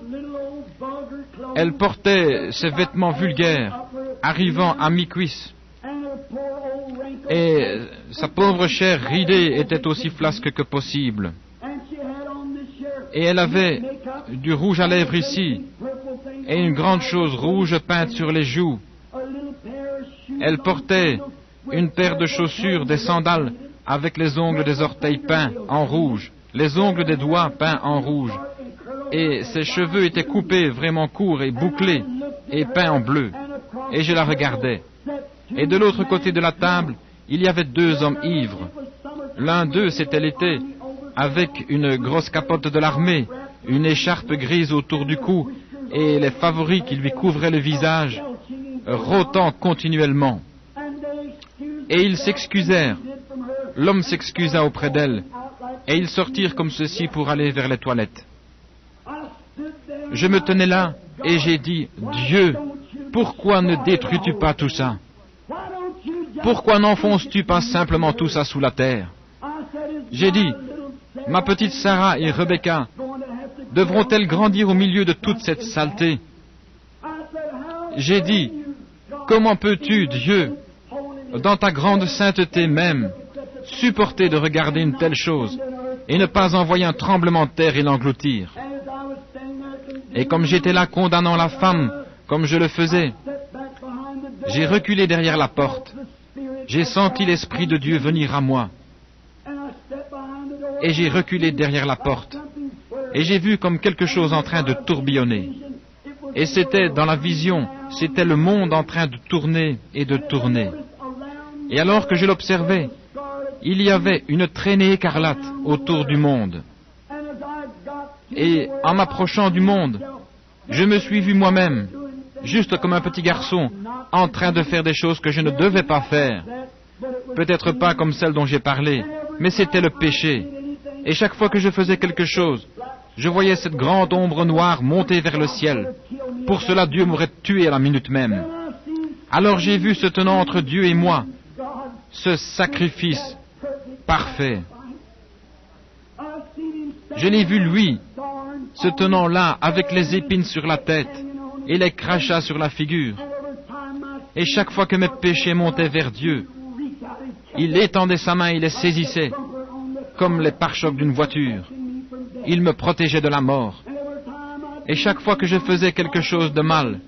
Elle portait ses vêtements vulgaires, arrivant à mi-cuisse. Et sa pauvre chair ridée était aussi flasque que possible. Et elle avait du rouge à lèvres ici, et une grande chose rouge peinte sur les joues. Elle portait une paire de chaussures, des sandales, avec les ongles des orteils peints en rouge, les ongles des doigts peints en rouge. Et ses cheveux étaient coupés vraiment courts et bouclés, et peints en bleu. Et je la regardais. Et de l'autre côté de la table, il y avait deux hommes ivres. L'un d'eux, c'était l'été, avec une grosse capote de l'armée, une écharpe grise autour du cou, et les favoris qui lui couvraient le visage, rôtant continuellement. Et ils s'excusèrent. L'homme s'excusa auprès d'elle, et ils sortirent comme ceci pour aller vers les toilettes. Je me tenais là, et j'ai dit, Dieu, pourquoi ne détruis-tu pas tout ça? Pourquoi n'enfonces-tu pas simplement tout ça sous la terre? J'ai dit, ma petite Sarah et Rebecca devront-elles grandir au milieu de toute cette saleté? J'ai dit, comment peux-tu, Dieu, dans ta grande sainteté même, supporter de regarder une telle chose et ne pas envoyer un tremblement de terre et l'engloutir? Et comme j'étais là condamnant la femme, comme je le faisais, j'ai reculé derrière la porte. J'ai senti l'Esprit de Dieu venir à moi. Et j'ai reculé derrière la porte. Et j'ai vu comme quelque chose en train de tourbillonner. Et c'était dans la vision, c'était le monde en train de tourner et de tourner. Et alors que je l'observais, il y avait une traînée écarlate autour du monde. Et en m'approchant du monde, je me suis vu moi-même, juste comme un petit garçon, en train de faire des choses que je ne devais pas faire. Peut-être pas comme celle dont j'ai parlé, mais c'était le péché. Et chaque fois que je faisais quelque chose, je voyais cette grande ombre noire monter vers le ciel. Pour cela, Dieu m'aurait tué à la minute même. Alors j'ai vu se tenant entre Dieu et moi, ce sacrifice parfait. Je l'ai vu, lui, se tenant là, avec les épines sur la tête et les crachats sur la figure. Et chaque fois que mes péchés montaient vers Dieu, il étendait sa main et les saisissait, comme les pare-chocs d'une voiture. Il me protégeait de la mort. Et chaque fois que je faisais quelque chose de mal,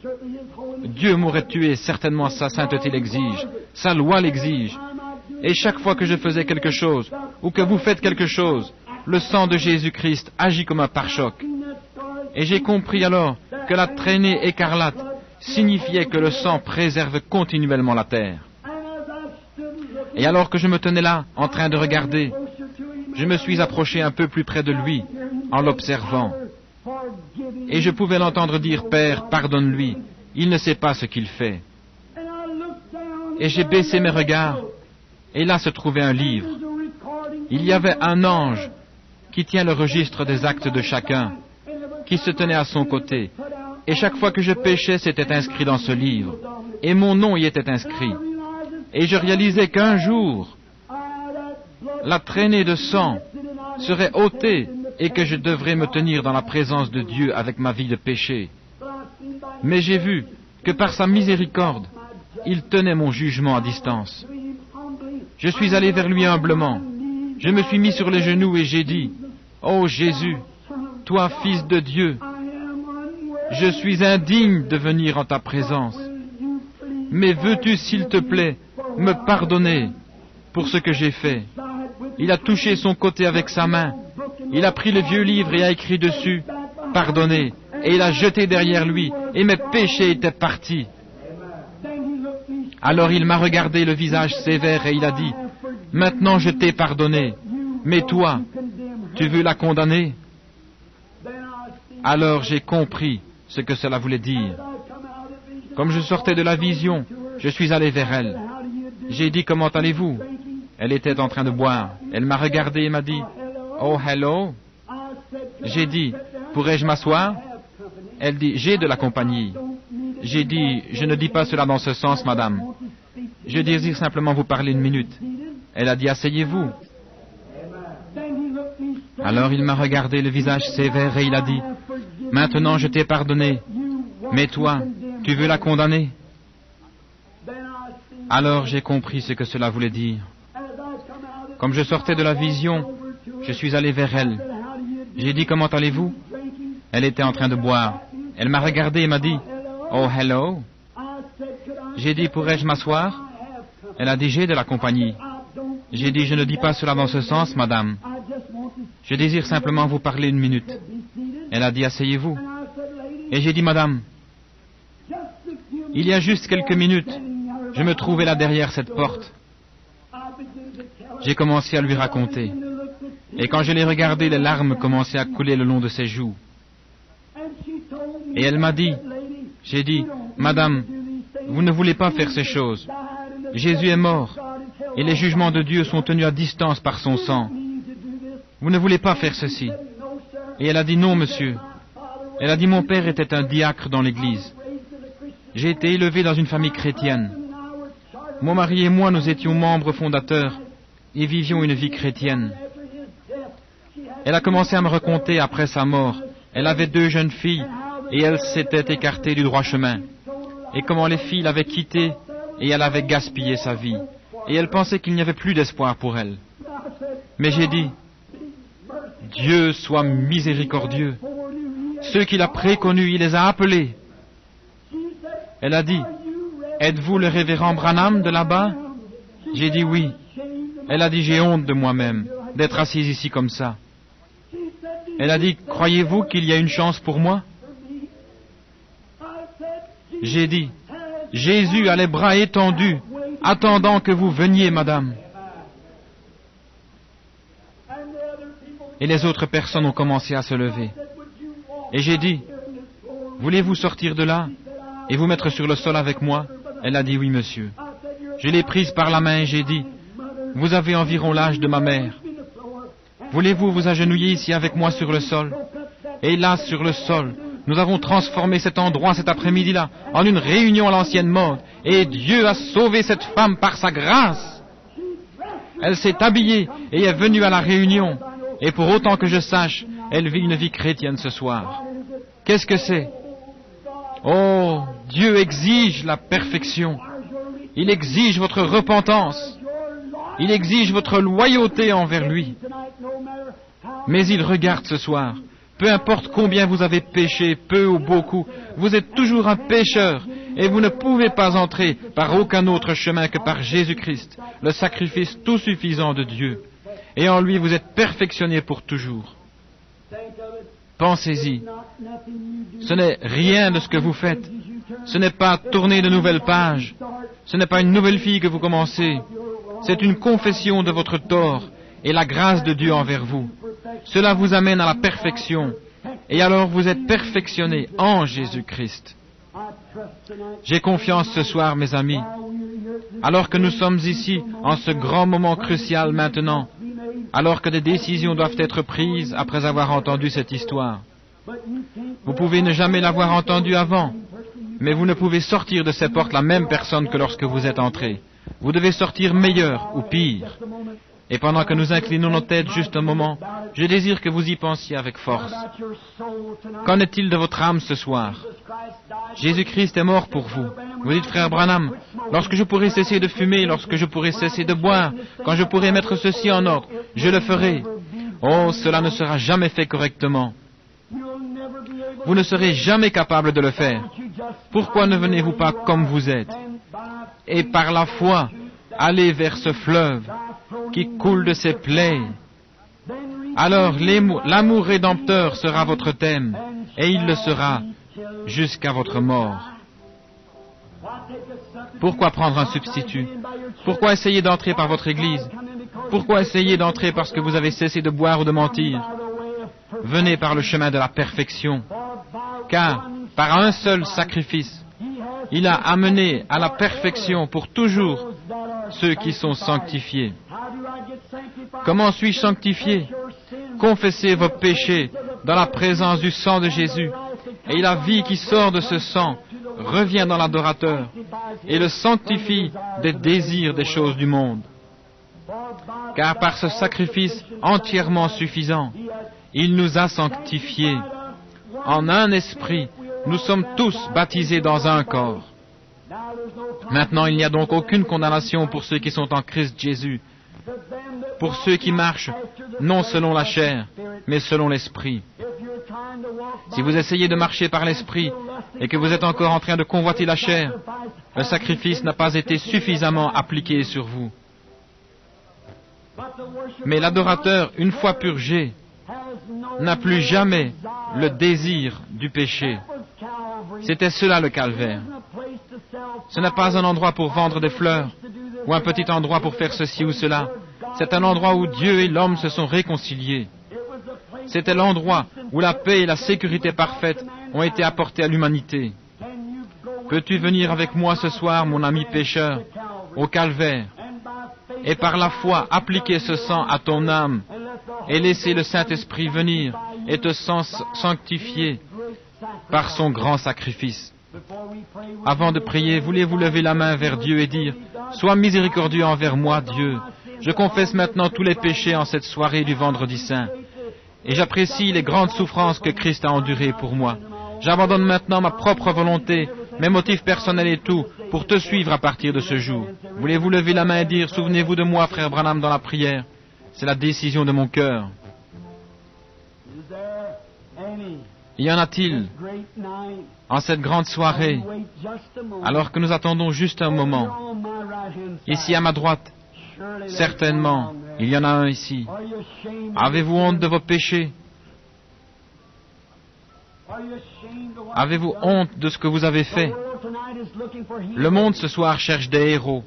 Dieu m'aurait tué, certainement sa sainteté l'exige, sa loi l'exige. Et chaque fois que je faisais quelque chose, ou que vous faites quelque chose, le sang de Jésus-Christ agit comme un pare-choc. Et j'ai compris alors que la traînée écarlate signifiait que le sang préserve continuellement la terre. Et alors que je me tenais là, en train de regarder, je me suis approché un peu plus près de lui, en l'observant. Et je pouvais l'entendre dire, « Père, pardonne-lui, il ne sait pas ce qu'il fait. » Et j'ai baissé mes regards, et là se trouvait un livre. Il y avait un ange qui tient le registre des actes de chacun, qui se tenait à son côté. Et chaque fois que je péchais, c'était inscrit dans ce livre. Et mon nom y était inscrit. Et je réalisais qu'un jour, la traînée de sang serait ôtée et que je devrais me tenir dans la présence de Dieu avec ma vie de péché. Mais j'ai vu que par sa miséricorde, il tenait mon jugement à distance. Je suis allé vers lui humblement. Je me suis mis sur les genoux et j'ai dit, « Ô Jésus, toi, Fils de Dieu, je suis indigne de venir en ta présence. Mais veux-tu, s'il te plaît, me pardonner pour ce que j'ai fait? » Il a touché son côté avec sa main. Il a pris le vieux livre et a écrit dessus, « Pardonné », et il a jeté derrière lui, et mes péchés étaient partis. Alors il m'a regardé le visage sévère et il a dit, « Maintenant je t'ai pardonné, mais toi, tu veux la condamner ?» Alors j'ai compris ce que cela voulait dire. Comme je sortais de la vision, je suis allé vers elle. J'ai dit, « Comment allez-vous » Elle était en train de boire. Elle m'a regardé et m'a dit, « Oh, hello » J'ai dit, « Pourrais-je m'asseoir » Elle dit, « J'ai de la compagnie. » J'ai dit, « Je ne dis pas cela dans ce sens, madame. Je désire simplement vous parler une minute. » Elle a dit, « Asseyez-vous. » Alors il m'a regardé le visage sévère et il a dit, « Maintenant je t'ai pardonné, mais toi, tu veux la condamner » Alors j'ai compris ce que cela voulait dire. Comme je sortais de la vision, je suis allé vers elle. J'ai dit, « Comment allez-vous » Elle était en train de boire. Elle m'a regardé et m'a dit, « Oh, hello » J'ai dit, « Pourrais-je m'asseoir » Elle a dit, « J'ai de la compagnie. » J'ai dit, « Je ne dis pas cela dans ce sens, madame. Je désire simplement vous parler une minute. » Elle a dit, « Asseyez-vous. » Et j'ai dit, « Madame, il y a juste quelques minutes, je me trouvais là derrière cette porte. » J'ai commencé à lui raconter. Et quand je l'ai regardée, les larmes commençaient à couler le long de ses joues. Et elle m'a dit, j'ai dit, « Madame, vous ne voulez pas faire ces choses. Jésus est mort, et les jugements de Dieu sont tenus à distance par son sang. Vous ne voulez pas faire ceci. » Et elle a dit, « Non, monsieur. » Elle a dit, « Mon père était un diacre dans l'église. J'ai été élevé dans une famille chrétienne. Mon mari et moi, nous étions membres fondateurs et vivions une vie chrétienne. » Elle a commencé à me raconter après sa mort. Elle avait 2 jeunes filles et elle s'était écartée du droit chemin. Et comment les filles l'avaient quittée et elle avait gaspillé sa vie. Et elle pensait qu'il n'y avait plus d'espoir pour elle. Mais j'ai dit, Dieu soit miséricordieux. Ceux qu'il a préconnus, il les a appelés. Elle a dit, êtes-vous le révérend Branham de là-bas? J'ai dit oui. Elle a dit, j'ai honte de moi-même d'être assise ici comme ça. Elle a dit, croyez-vous qu'il y a une chance pour moi? J'ai dit, Jésus a les bras étendus, attendant que vous veniez, madame. Et les autres personnes ont commencé à se lever. Et j'ai dit, voulez-vous sortir de là et vous mettre sur le sol avec moi? Elle a dit, oui, monsieur. Je l'ai prise par la main et j'ai dit, vous avez environ l'âge de ma mère. Voulez-vous vous agenouiller ici avec moi sur le sol? Et là, sur le sol, nous avons transformé cet endroit cet après-midi-là en une réunion à l'ancienne mode. Et Dieu a sauvé cette femme par sa grâce. Elle s'est habillée et est venue à la réunion. Et pour autant que je sache, elle vit une vie chrétienne ce soir. Qu'est-ce que c'est? Oh, Dieu exige la perfection. Il exige votre repentance. Il exige votre loyauté envers lui. Mais il regarde ce soir. Peu importe combien vous avez péché, peu ou beaucoup, vous êtes toujours un pécheur et vous ne pouvez pas entrer par aucun autre chemin que par Jésus-Christ, le sacrifice tout suffisant de Dieu. Et en lui, vous êtes perfectionné pour toujours. Pensez-y. Ce n'est rien de ce que vous faites. Ce n'est pas tourner de nouvelles pages. Ce n'est pas une nouvelle vie que vous commencez. C'est une confession de votre tort et la grâce de Dieu envers vous. Cela vous amène à la perfection. Et alors vous êtes perfectionné en Jésus-Christ. J'ai confiance ce soir, mes amis, alors que nous sommes ici, en ce grand moment crucial maintenant, alors que des décisions doivent être prises après avoir entendu cette histoire. Vous pouvez ne jamais l'avoir entendue avant, mais vous ne pouvez sortir de ces portes la même personne que lorsque vous êtes entré. Vous devez sortir meilleur ou pire. Et pendant que nous inclinons nos têtes juste un moment, je désire que vous y pensiez avec force. Qu'en est-il de votre âme ce soir? Jésus-Christ est mort pour vous. Vous dites, frère Branham, lorsque je pourrai cesser de fumer, lorsque je pourrai cesser de boire, quand je pourrai mettre ceci en ordre, je le ferai. Oh, cela ne sera jamais fait correctement. Vous ne serez jamais capable de le faire. Pourquoi ne venez-vous pas comme vous êtes? Et par la foi, allez vers ce fleuve qui coule de ses plaies. Alors l'amour rédempteur sera votre thème, et il le sera jusqu'à votre mort. Pourquoi prendre un substitut? Pourquoi essayer d'entrer par votre Église? Pourquoi essayer d'entrer parce que vous avez cessé de boire ou de mentir? Venez par le chemin de la perfection, car par un seul sacrifice, il a amené à la perfection pour toujours ceux qui sont sanctifiés. Comment suis-je sanctifié? Confessez vos péchés dans la présence du sang de Jésus, et la vie qui sort de ce sang revient dans l'adorateur et le sanctifie des désirs des choses du monde. Car par ce sacrifice entièrement suffisant, il nous a sanctifiés. En un esprit, nous sommes tous baptisés dans un corps. Maintenant, il n'y a donc aucune condamnation pour ceux qui sont en Christ Jésus, pour ceux qui marchent non selon la chair, mais selon l'esprit. Si vous essayez de marcher par l'esprit et que vous êtes encore en train de convoiter la chair, le sacrifice n'a pas été suffisamment appliqué sur vous. Mais l'adorateur, une fois purgé, n'a plus jamais le désir du péché. C'était cela le calvaire. Ce n'est pas un endroit pour vendre des fleurs, ou un petit endroit pour faire ceci ou cela. C'est un endroit où Dieu et l'homme se sont réconciliés. C'était l'endroit où la paix et la sécurité parfaite ont été apportées à l'humanité. Peux-tu venir avec moi ce soir, mon ami pécheur, au calvaire, et par la foi appliquer ce sang à ton âme, et laisser le Saint-Esprit venir et te sanctifier par son grand sacrifice? Avant de prier, voulez-vous lever la main vers Dieu et dire, « Sois miséricordieux envers moi, Dieu. Je confesse maintenant tous les péchés en cette soirée du Vendredi Saint. Et j'apprécie les grandes souffrances que Christ a endurées pour moi. J'abandonne maintenant ma propre volonté, mes motifs personnels et tout, pour te suivre à partir de ce jour. Voulez-vous lever la main et dire, « Souvenez-vous de moi, frère Branham, dans la prière. C'est la décision de mon cœur. » Y en a-t-il en cette grande soirée, alors que nous attendons juste un moment? Ici à ma droite, certainement, il y en a un ici. Avez-vous honte de vos péchés? Avez-vous honte de ce que vous avez fait? Le monde ce soir cherche des héros.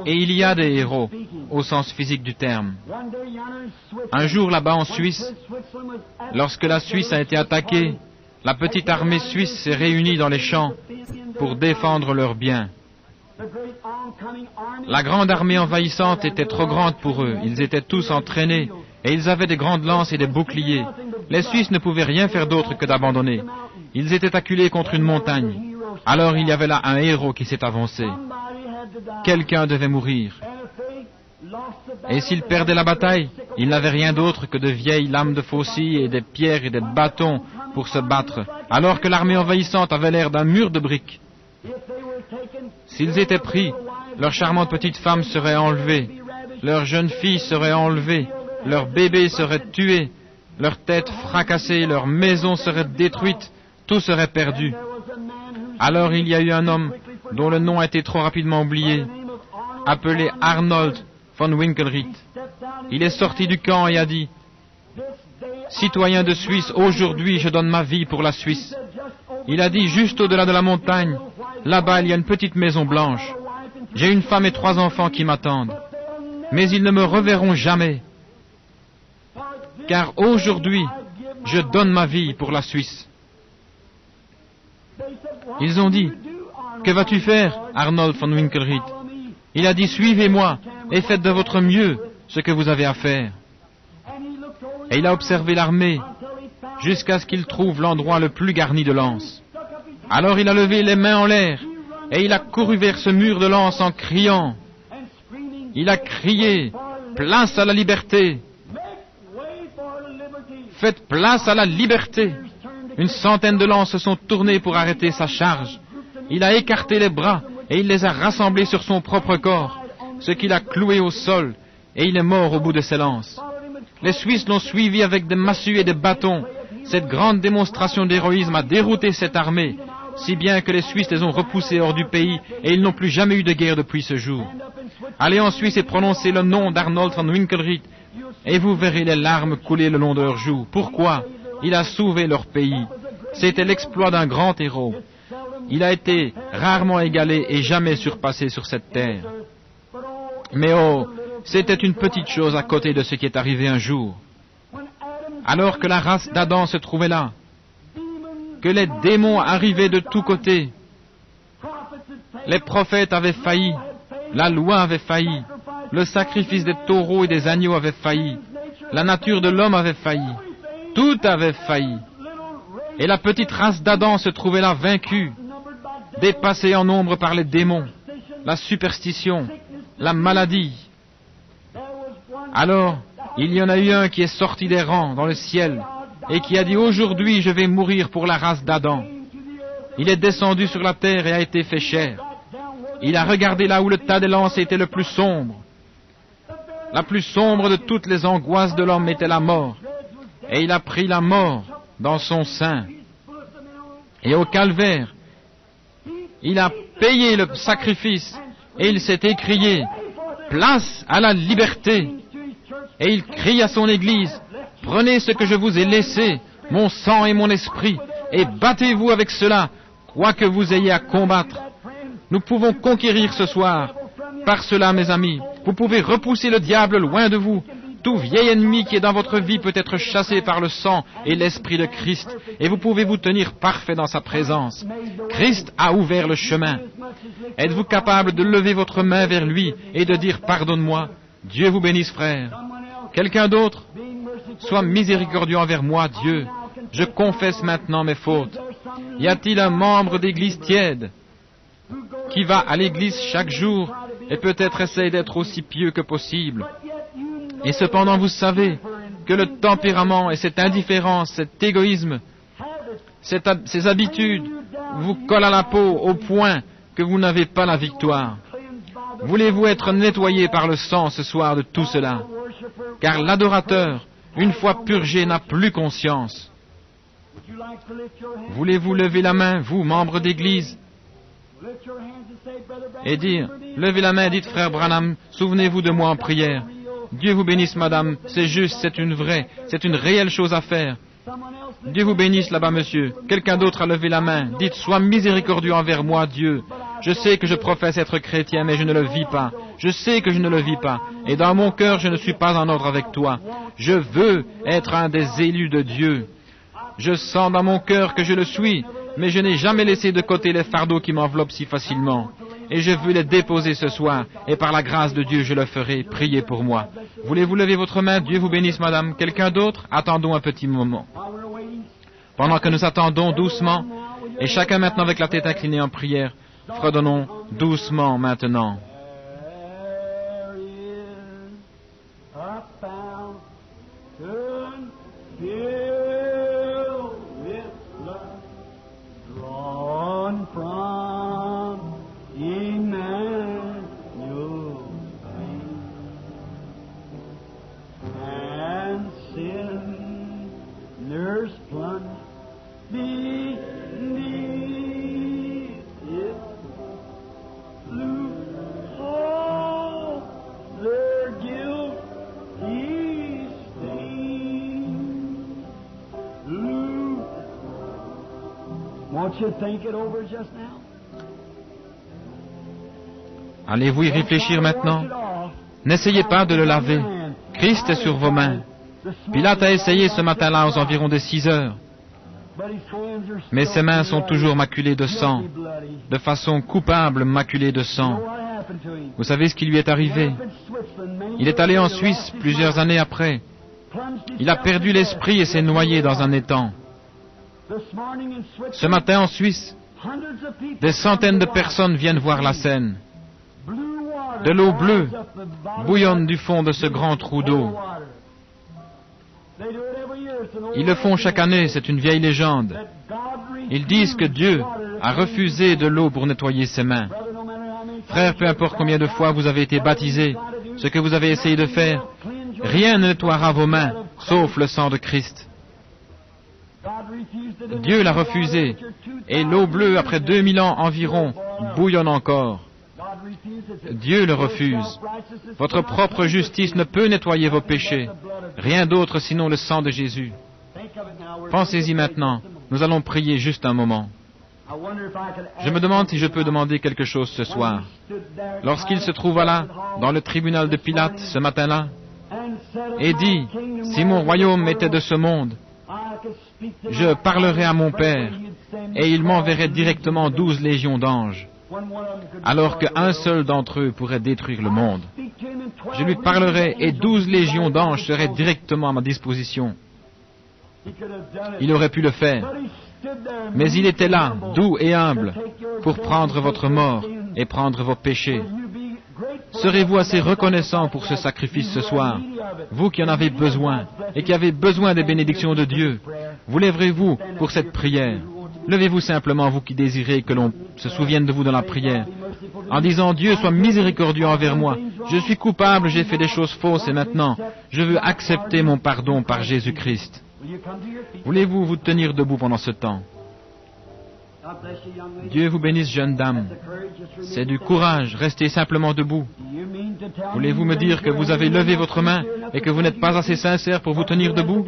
Et il y a des héros, au sens physique du terme. Un jour là-bas en Suisse, lorsque la Suisse a été attaquée, la petite armée suisse s'est réunie dans les champs pour défendre leurs biens. La grande armée envahissante était trop grande pour eux. Ils étaient tous entraînés et ils avaient des grandes lances et des boucliers. Les Suisses ne pouvaient rien faire d'autre que d'abandonner. Ils étaient acculés contre une montagne. Alors il y avait là un héros qui s'est avancé. Quelqu'un devait mourir. Et s'il perdait la bataille, il n'avait rien d'autre que de vieilles lames de faucille et des pierres et des bâtons pour se battre, alors que l'armée envahissante avait l'air d'un mur de briques. S'ils étaient pris, leurs charmantes petites femmes seraient enlevées, leurs jeunes filles seraient enlevées, leurs bébés seraient tués, leurs têtes fracassées, leurs maisons seraient détruites, tout serait perdu. Alors il y a eu un homme dont le nom a été trop rapidement oublié, appelé Arnold von Winkelried. Il est sorti du camp et a dit, « Citoyen de Suisse, aujourd'hui je donne ma vie pour la Suisse. » Il a dit, juste au-delà de la montagne, là-bas il y a une petite maison blanche. J'ai une femme et 3 enfants qui m'attendent. Mais ils ne me reverront jamais. Car aujourd'hui, je donne ma vie pour la Suisse. Ils ont dit, « Que vas-tu faire, Arnold von Winkelried ?» Il a dit, « Suivez-moi et faites de votre mieux ce que vous avez à faire. » Et il a observé l'armée jusqu'à ce qu'il trouve l'endroit le plus garni de lances. Alors il a levé les mains en l'air et il a couru vers ce mur de lances en criant. Il a crié, « Place à la liberté ! Faites place à la liberté !» Une centaine de lances se sont tournées pour arrêter sa charge. Il a écarté les bras et il les a rassemblés sur son propre corps, ce qu'il a cloué au sol, et il est mort au bout de ses lances. Les Suisses l'ont suivi avec des massues et des bâtons. Cette grande démonstration d'héroïsme a dérouté cette armée, si bien que les Suisses les ont repoussés hors du pays et ils n'ont plus jamais eu de guerre depuis ce jour. Allez en Suisse et prononcez le nom d'Arnold von Winkelried et vous verrez les larmes couler le long de leurs joues. Pourquoi ? Il a sauvé leur pays. C'était l'exploit d'un grand héros. Il a été rarement égalé et jamais surpassé sur cette terre. Mais oh, c'était une petite chose à côté de ce qui est arrivé un jour. Alors que la race d'Adam se trouvait là, que les démons arrivaient de tous côtés, les prophètes avaient failli, la loi avait failli, le sacrifice des taureaux et des agneaux avait failli, la nature de l'homme avait failli, tout avait failli. Et la petite race d'Adam se trouvait là vaincue, dépassée en nombre par les démons, la superstition, la maladie. Alors, il y en a eu un qui est sorti des rangs dans le ciel et qui a dit « Aujourd'hui, je vais mourir pour la race d'Adam ». Il est descendu sur la terre et a été fait chair. Il a regardé là où le tas des lances était le plus sombre. La plus sombre de toutes les angoisses de l'homme était la mort. Et il a pris la mort dans son sein. Et au calvaire, il a payé le sacrifice et il s'est écrié « Place à la liberté !» Et il crie à son Église « Prenez ce que je vous ai laissé, mon sang et mon esprit, et battez-vous avec cela, quoi que vous ayez à combattre. » Nous pouvons conquérir ce soir. Par cela, mes amis, vous pouvez repousser le diable loin de vous. Tout vieil ennemi qui est dans votre vie peut être chassé par le sang et l'Esprit de Christ, et vous pouvez vous tenir parfait dans sa présence. Christ a ouvert le chemin. Êtes-vous capable de lever votre main vers lui et de dire « Pardonne-moi ». Dieu vous bénisse, frère. Quelqu'un d'autre? Sois miséricordieux envers moi, Dieu. Je confesse maintenant mes fautes. Y a-t-il un membre d'église tiède qui va à l'église chaque jour et peut-être essaye d'être aussi pieux que possible? Et cependant, vous savez que le tempérament et cette indifférence, cet égoïsme, ces habitudes vous collent à la peau au point que vous n'avez pas la victoire. Voulez-vous être nettoyé par le sang ce soir de tout cela? Car l'adorateur, une fois purgé, n'a plus conscience. Voulez-vous lever la main, vous, membres d'église, et dire, levez la main, dites frère Branham, souvenez-vous de moi en prière. Dieu vous bénisse, madame, c'est juste, c'est une réelle chose à faire. Dieu vous bénisse là-bas, monsieur. Quelqu'un d'autre a levé la main. Dites, sois miséricordieux envers moi, Dieu. Je sais que je professe être chrétien, mais je ne le vis pas. Je sais que je ne le vis pas. Et dans mon cœur, je ne suis pas en ordre avec toi. Je veux être un des élus de Dieu. Je sens dans mon cœur que je le suis, mais je n'ai jamais laissé de côté les fardeaux qui m'enveloppent si facilement. Et je veux les déposer ce soir, et par la grâce de Dieu, je le ferai. Priez pour moi. Voulez-vous lever votre main? Dieu vous bénisse, madame. Quelqu'un d'autre? Attendons un petit moment. Pendant que nous attendons doucement, et chacun maintenant avec la tête inclinée en prière, fredonnons doucement maintenant. Allez-vous y réfléchir maintenant? N'essayez pas de le laver. Christ est sur vos mains. Pilate a essayé ce matin-là aux environs de 6 heures. Mais ses mains sont toujours maculées de sang, de façon coupable maculée de sang. Vous savez ce qui lui est arrivé? Il est allé en Suisse plusieurs années après. Il a perdu l'esprit et s'est noyé dans un étang. Ce matin en Suisse, des centaines de personnes viennent voir la scène. De l'eau bleue bouillonne du fond de ce grand trou d'eau. Ils le font chaque année, c'est une vieille légende. Ils disent que Dieu a refusé de l'eau pour nettoyer ses mains. Frère, peu importe combien de fois vous avez été baptisé, ce que vous avez essayé de faire, rien ne nettoiera vos mains, sauf le sang de Christ. Dieu l'a refusé, et l'eau bleue, après 2000 ans environ, bouillonne encore. Dieu le refuse. Votre propre justice ne peut nettoyer vos péchés. Rien d'autre sinon le sang de Jésus. Pensez-y maintenant. Nous allons prier juste un moment. Je me demande si je peux demander quelque chose ce soir. Lorsqu'il se trouva là, dans le tribunal de Pilate, ce matin-là, et dit, si mon royaume était de ce monde, je parlerais à mon Père, et il m'enverrait directement 12 légions d'anges, alors qu'un seul d'entre eux pourrait détruire le monde. Je lui parlerais et 12 légions d'anges seraient directement à ma disposition. Il aurait pu le faire, mais il était là, doux et humble, pour prendre votre mort et prendre vos péchés. Serez-vous assez reconnaissant pour ce sacrifice ce soir, vous qui en avez besoin et qui avez besoin des bénédictions de Dieu? Vous lèverez-vous pour cette prière? Levez-vous simplement, vous qui désirez que l'on se souvienne de vous dans la prière, en disant, Dieu, sois miséricordieux envers moi. Je suis coupable, j'ai fait des choses fausses et maintenant, je veux accepter mon pardon par Jésus-Christ. Voulez-vous vous tenir debout pendant ce temps? Dieu vous bénisse, jeune dame. C'est du courage, restez simplement debout. Voulez-vous me dire que vous avez levé votre main et que vous n'êtes pas assez sincère pour vous tenir debout?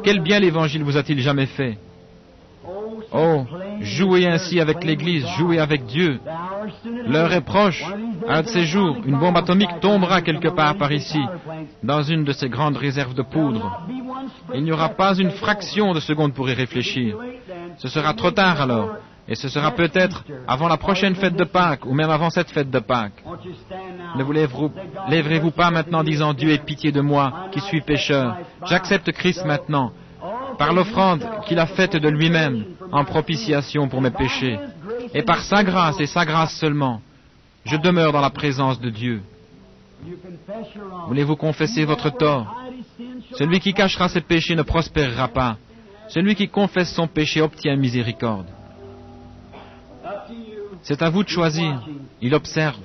Quel bien l'Évangile vous a-t-il jamais fait? Oh, jouez ainsi avec l'Église, jouez avec Dieu. L'heure est proche. Un de ces jours, une bombe atomique tombera quelque part par ici, dans une de ces grandes réserves de poudre. Il n'y aura pas une fraction de seconde pour y réfléchir. Ce sera trop tard alors, et ce sera peut-être avant la prochaine fête de Pâques, ou même avant cette fête de Pâques. Ne vous lèverez-vous pas maintenant disant, Dieu ait pitié de moi, qui suis pécheur. J'accepte Christ maintenant, par l'offrande qu'il a faite de lui-même, en propitiation pour mes péchés. Et par sa grâce, et sa grâce seulement, je demeure dans la présence de Dieu. Voulez-vous confesser votre tort? Celui qui cachera ses péchés ne prospérera pas. Celui qui confesse son péché obtient miséricorde. C'est à vous de choisir. Il observe.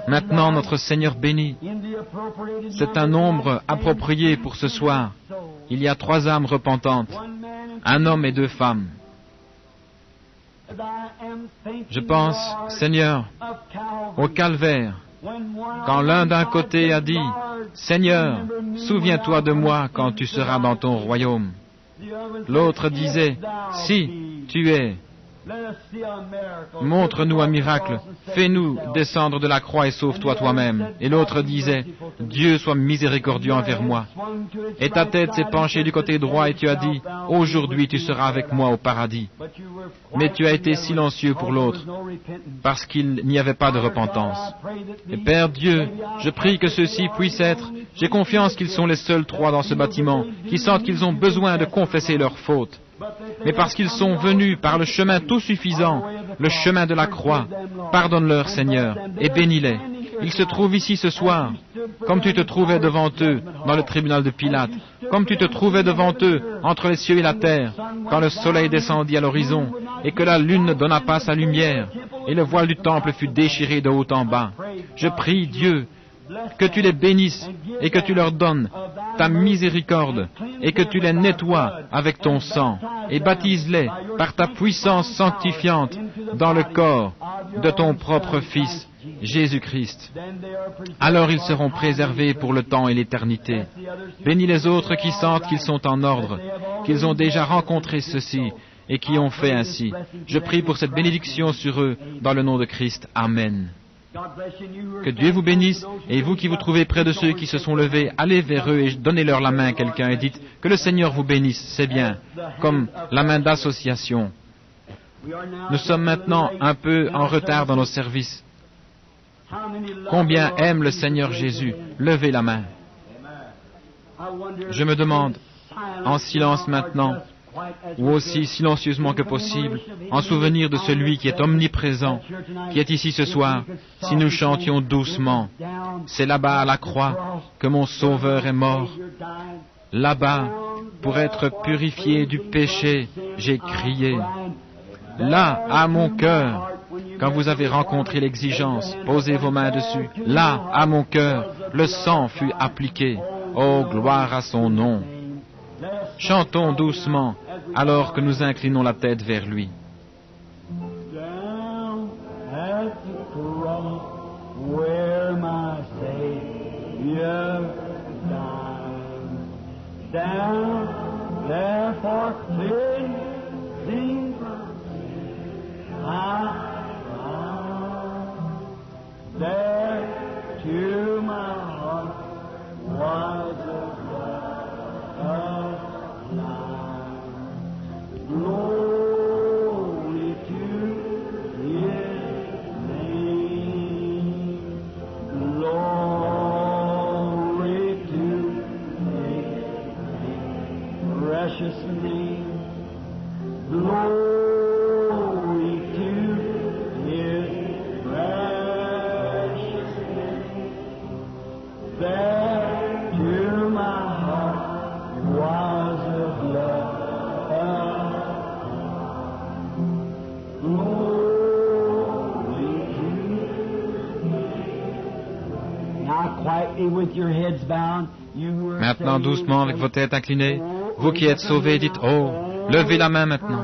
Maintenant, notre Seigneur béni. C'est un nombre approprié pour ce soir. Il y a 3 âmes repentantes, un homme et 2 femmes. Je pense, Seigneur, au calvaire, quand l'un d'un côté a dit, « Seigneur, souviens-toi de moi quand tu seras dans ton royaume. » L'autre disait, « Si, tu es. Montre-nous un miracle, fais-nous descendre de la croix et sauve-toi toi-même. » Et l'autre disait, « Dieu soit miséricordieux envers moi. » Et ta tête s'est penchée du côté droit et tu as dit, « Aujourd'hui tu seras avec moi au paradis. » Mais tu as été silencieux pour l'autre, parce qu'il n'y avait pas de repentance. Et Père Dieu, je prie que ceux-ci puissent être, j'ai confiance qu'ils sont les seuls 3 dans ce bâtiment, qui sentent qu'ils ont besoin de confesser leurs fautes. Mais parce qu'ils sont venus par le chemin tout suffisant, le chemin de la croix, pardonne-leur, Seigneur, et bénis-les. Ils se trouvent ici ce soir, comme tu te trouvais devant eux dans le tribunal de Pilate, comme tu te trouvais devant eux entre les cieux et la terre, quand le soleil descendit à l'horizon, et que la lune ne donna pas sa lumière, et le voile du temple fut déchiré de haut en bas. Je prie, Dieu, que tu les bénisses et que tu leur donnes ta miséricorde et que tu les nettoies avec ton sang et baptise-les par ta puissance sanctifiante dans le corps de ton propre Fils, Jésus-Christ. Alors ils seront préservés pour le temps et l'éternité. Bénis les autres qui sentent qu'ils sont en ordre, qu'ils ont déjà rencontré ceci et qui ont fait ainsi. Je prie pour cette bénédiction sur eux dans le nom de Christ. Amen. Que Dieu vous bénisse, et vous qui vous trouvez près de ceux qui se sont levés, allez vers eux et donnez-leur la main à quelqu'un et dites que le Seigneur vous bénisse, c'est bien, comme la main d'association. Nous sommes maintenant un peu en retard dans nos services. Combien aime le Seigneur Jésus? Levez la main. Je me demande, en silence maintenant, ou aussi silencieusement que possible, en souvenir de celui qui est omniprésent, qui est ici ce soir, si nous chantions doucement, c'est là-bas à la croix que mon Sauveur est mort. Là-bas, pour être purifié du péché, j'ai crié. Là, à mon cœur, quand vous avez rencontré l'exigence, posez vos mains dessus. Là, à mon cœur, le sang fut appliqué. Oh, gloire à son nom. Chantons doucement, alors que nous inclinons la tête vers lui. Down at the cross where my Savior died. Down there for cleansing from sin there to my heart was a blood of life. Glory to His name. Glory to His precious name. Glory to His precious name. There to my heart was a blood. Maintenant, doucement, avec vos têtes inclinées, vous qui êtes sauvés, dites « Oh !» Levez la main maintenant.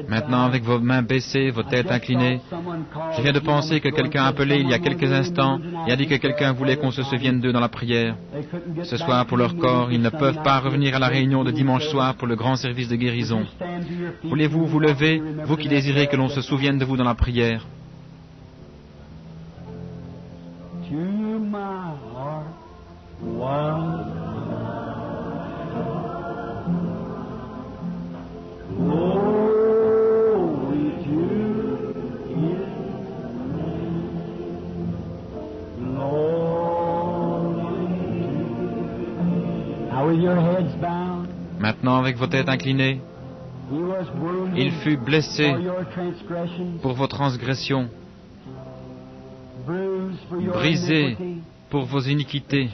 Maintenant, avec vos mains baissées, vos têtes inclinées, je viens de penser que quelqu'un a appelé il y a quelques instants et a dit que quelqu'un voulait qu'on se souvienne d'eux dans la prière. Ce soir, pour leur corps, ils ne peuvent pas revenir à la réunion de dimanche soir pour le grand service de guérison. Voulez-vous vous lever, vous qui désirez que l'on se souvienne de vous dans la prière? Maintenant, avec vos têtes inclinées, il fut blessé pour vos transgressions, brisé pour vos iniquités.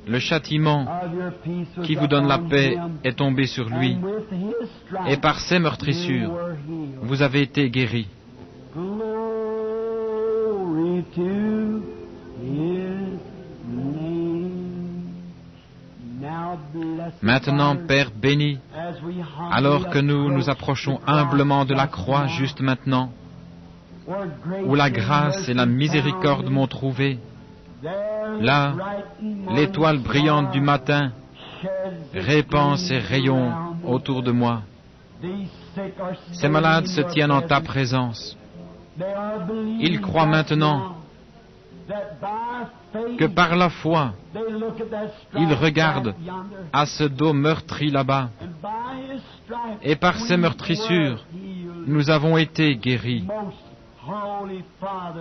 Le châtiment qui vous donne la paix est tombé sur lui, et par ses meurtrissures, vous avez été guéris. Maintenant, Père béni, alors que nous nous approchons humblement de la croix juste maintenant, où la grâce et la miséricorde m'ont trouvé, là, l'étoile brillante du matin répand ses rayons autour de moi. Ces malades se tiennent en ta présence. Ils croient maintenant que par la foi, ils regardent à ce dos meurtri là-bas, et par ces meurtrissures, nous avons été guéris.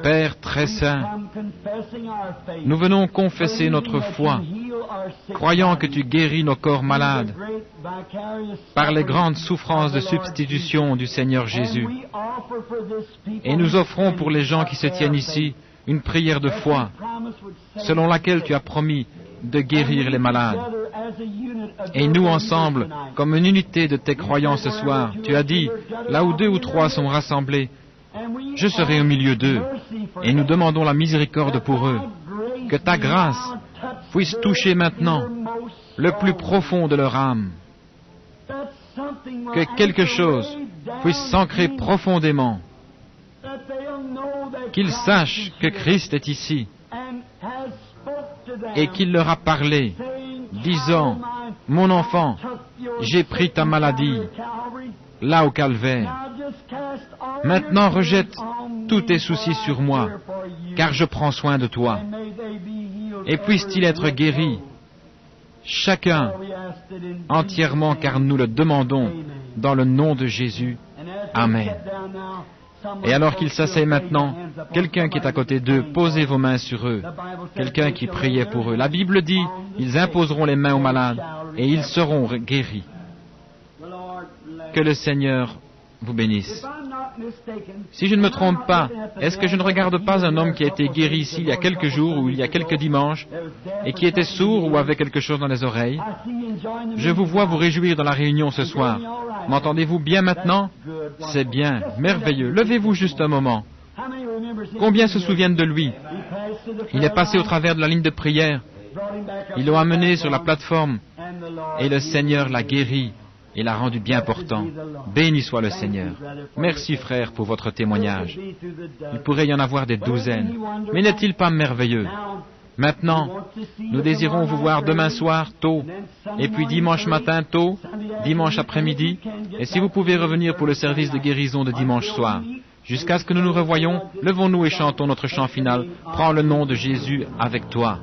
Père très saint, nous venons confesser notre foi, croyant que tu guéris nos corps malades par les grandes souffrances de substitution du Seigneur Jésus. Et nous offrons pour les gens qui se tiennent ici une prière de foi, selon laquelle tu as promis de guérir les malades. Et nous ensemble, comme une unité de tes croyants ce soir, tu as dit, là où 2 ou 3 sont rassemblés, je serai au milieu d'eux, et nous demandons la miséricorde pour eux. Que ta grâce puisse toucher maintenant le plus profond de leur âme. Que quelque chose puisse s'ancrer profondément. Qu'ils sachent que Christ est ici et qu'il leur a parlé, disant, « Mon enfant, j'ai pris ta maladie là au calvaire. Maintenant rejette tous tes soucis sur moi, car je prends soin de toi. Et puisse-t-il être guéri, chacun entièrement, car nous le demandons dans le nom de Jésus. Amen. » Et alors qu'ils s'asseyent maintenant, quelqu'un qui est à côté d'eux, posez vos mains sur eux. Quelqu'un qui priait pour eux. La Bible dit, ils imposeront les mains aux malades et ils seront guéris. Que le Seigneur vous bénisse. Si je ne me trompe pas, est-ce que je ne regarde pas un homme qui a été guéri ici il y a quelques jours ou il y a quelques dimanches et qui était sourd ou avait quelque chose dans les oreilles? Je vous vois vous réjouir dans la réunion ce soir. M'entendez-vous bien maintenant? C'est bien, merveilleux. Levez-vous juste un moment. Combien se souviennent de lui? Il est passé au travers de la ligne de prière. Ils l'ont amené sur la plateforme et le Seigneur l'a guéri et l'a rendu bien portant. Béni soit le Seigneur. Merci frère pour votre témoignage. Il pourrait y en avoir des douzaines. Mais n'est-il pas merveilleux? Maintenant, nous désirons vous voir demain soir tôt, et puis dimanche matin tôt, dimanche après-midi, et si vous pouvez revenir pour le service de guérison de dimanche soir. Jusqu'à ce que nous nous revoyions, levons-nous et chantons notre chant final. Prends le nom de Jésus avec toi.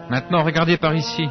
Maintenant, regardez par ici.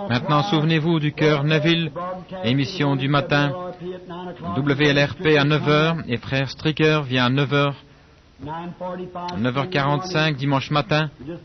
Maintenant, souvenez-vous du cœur Neville, émission du matin, WLRP à 9h, et frère Stricker vient à 9h45 dimanche matin.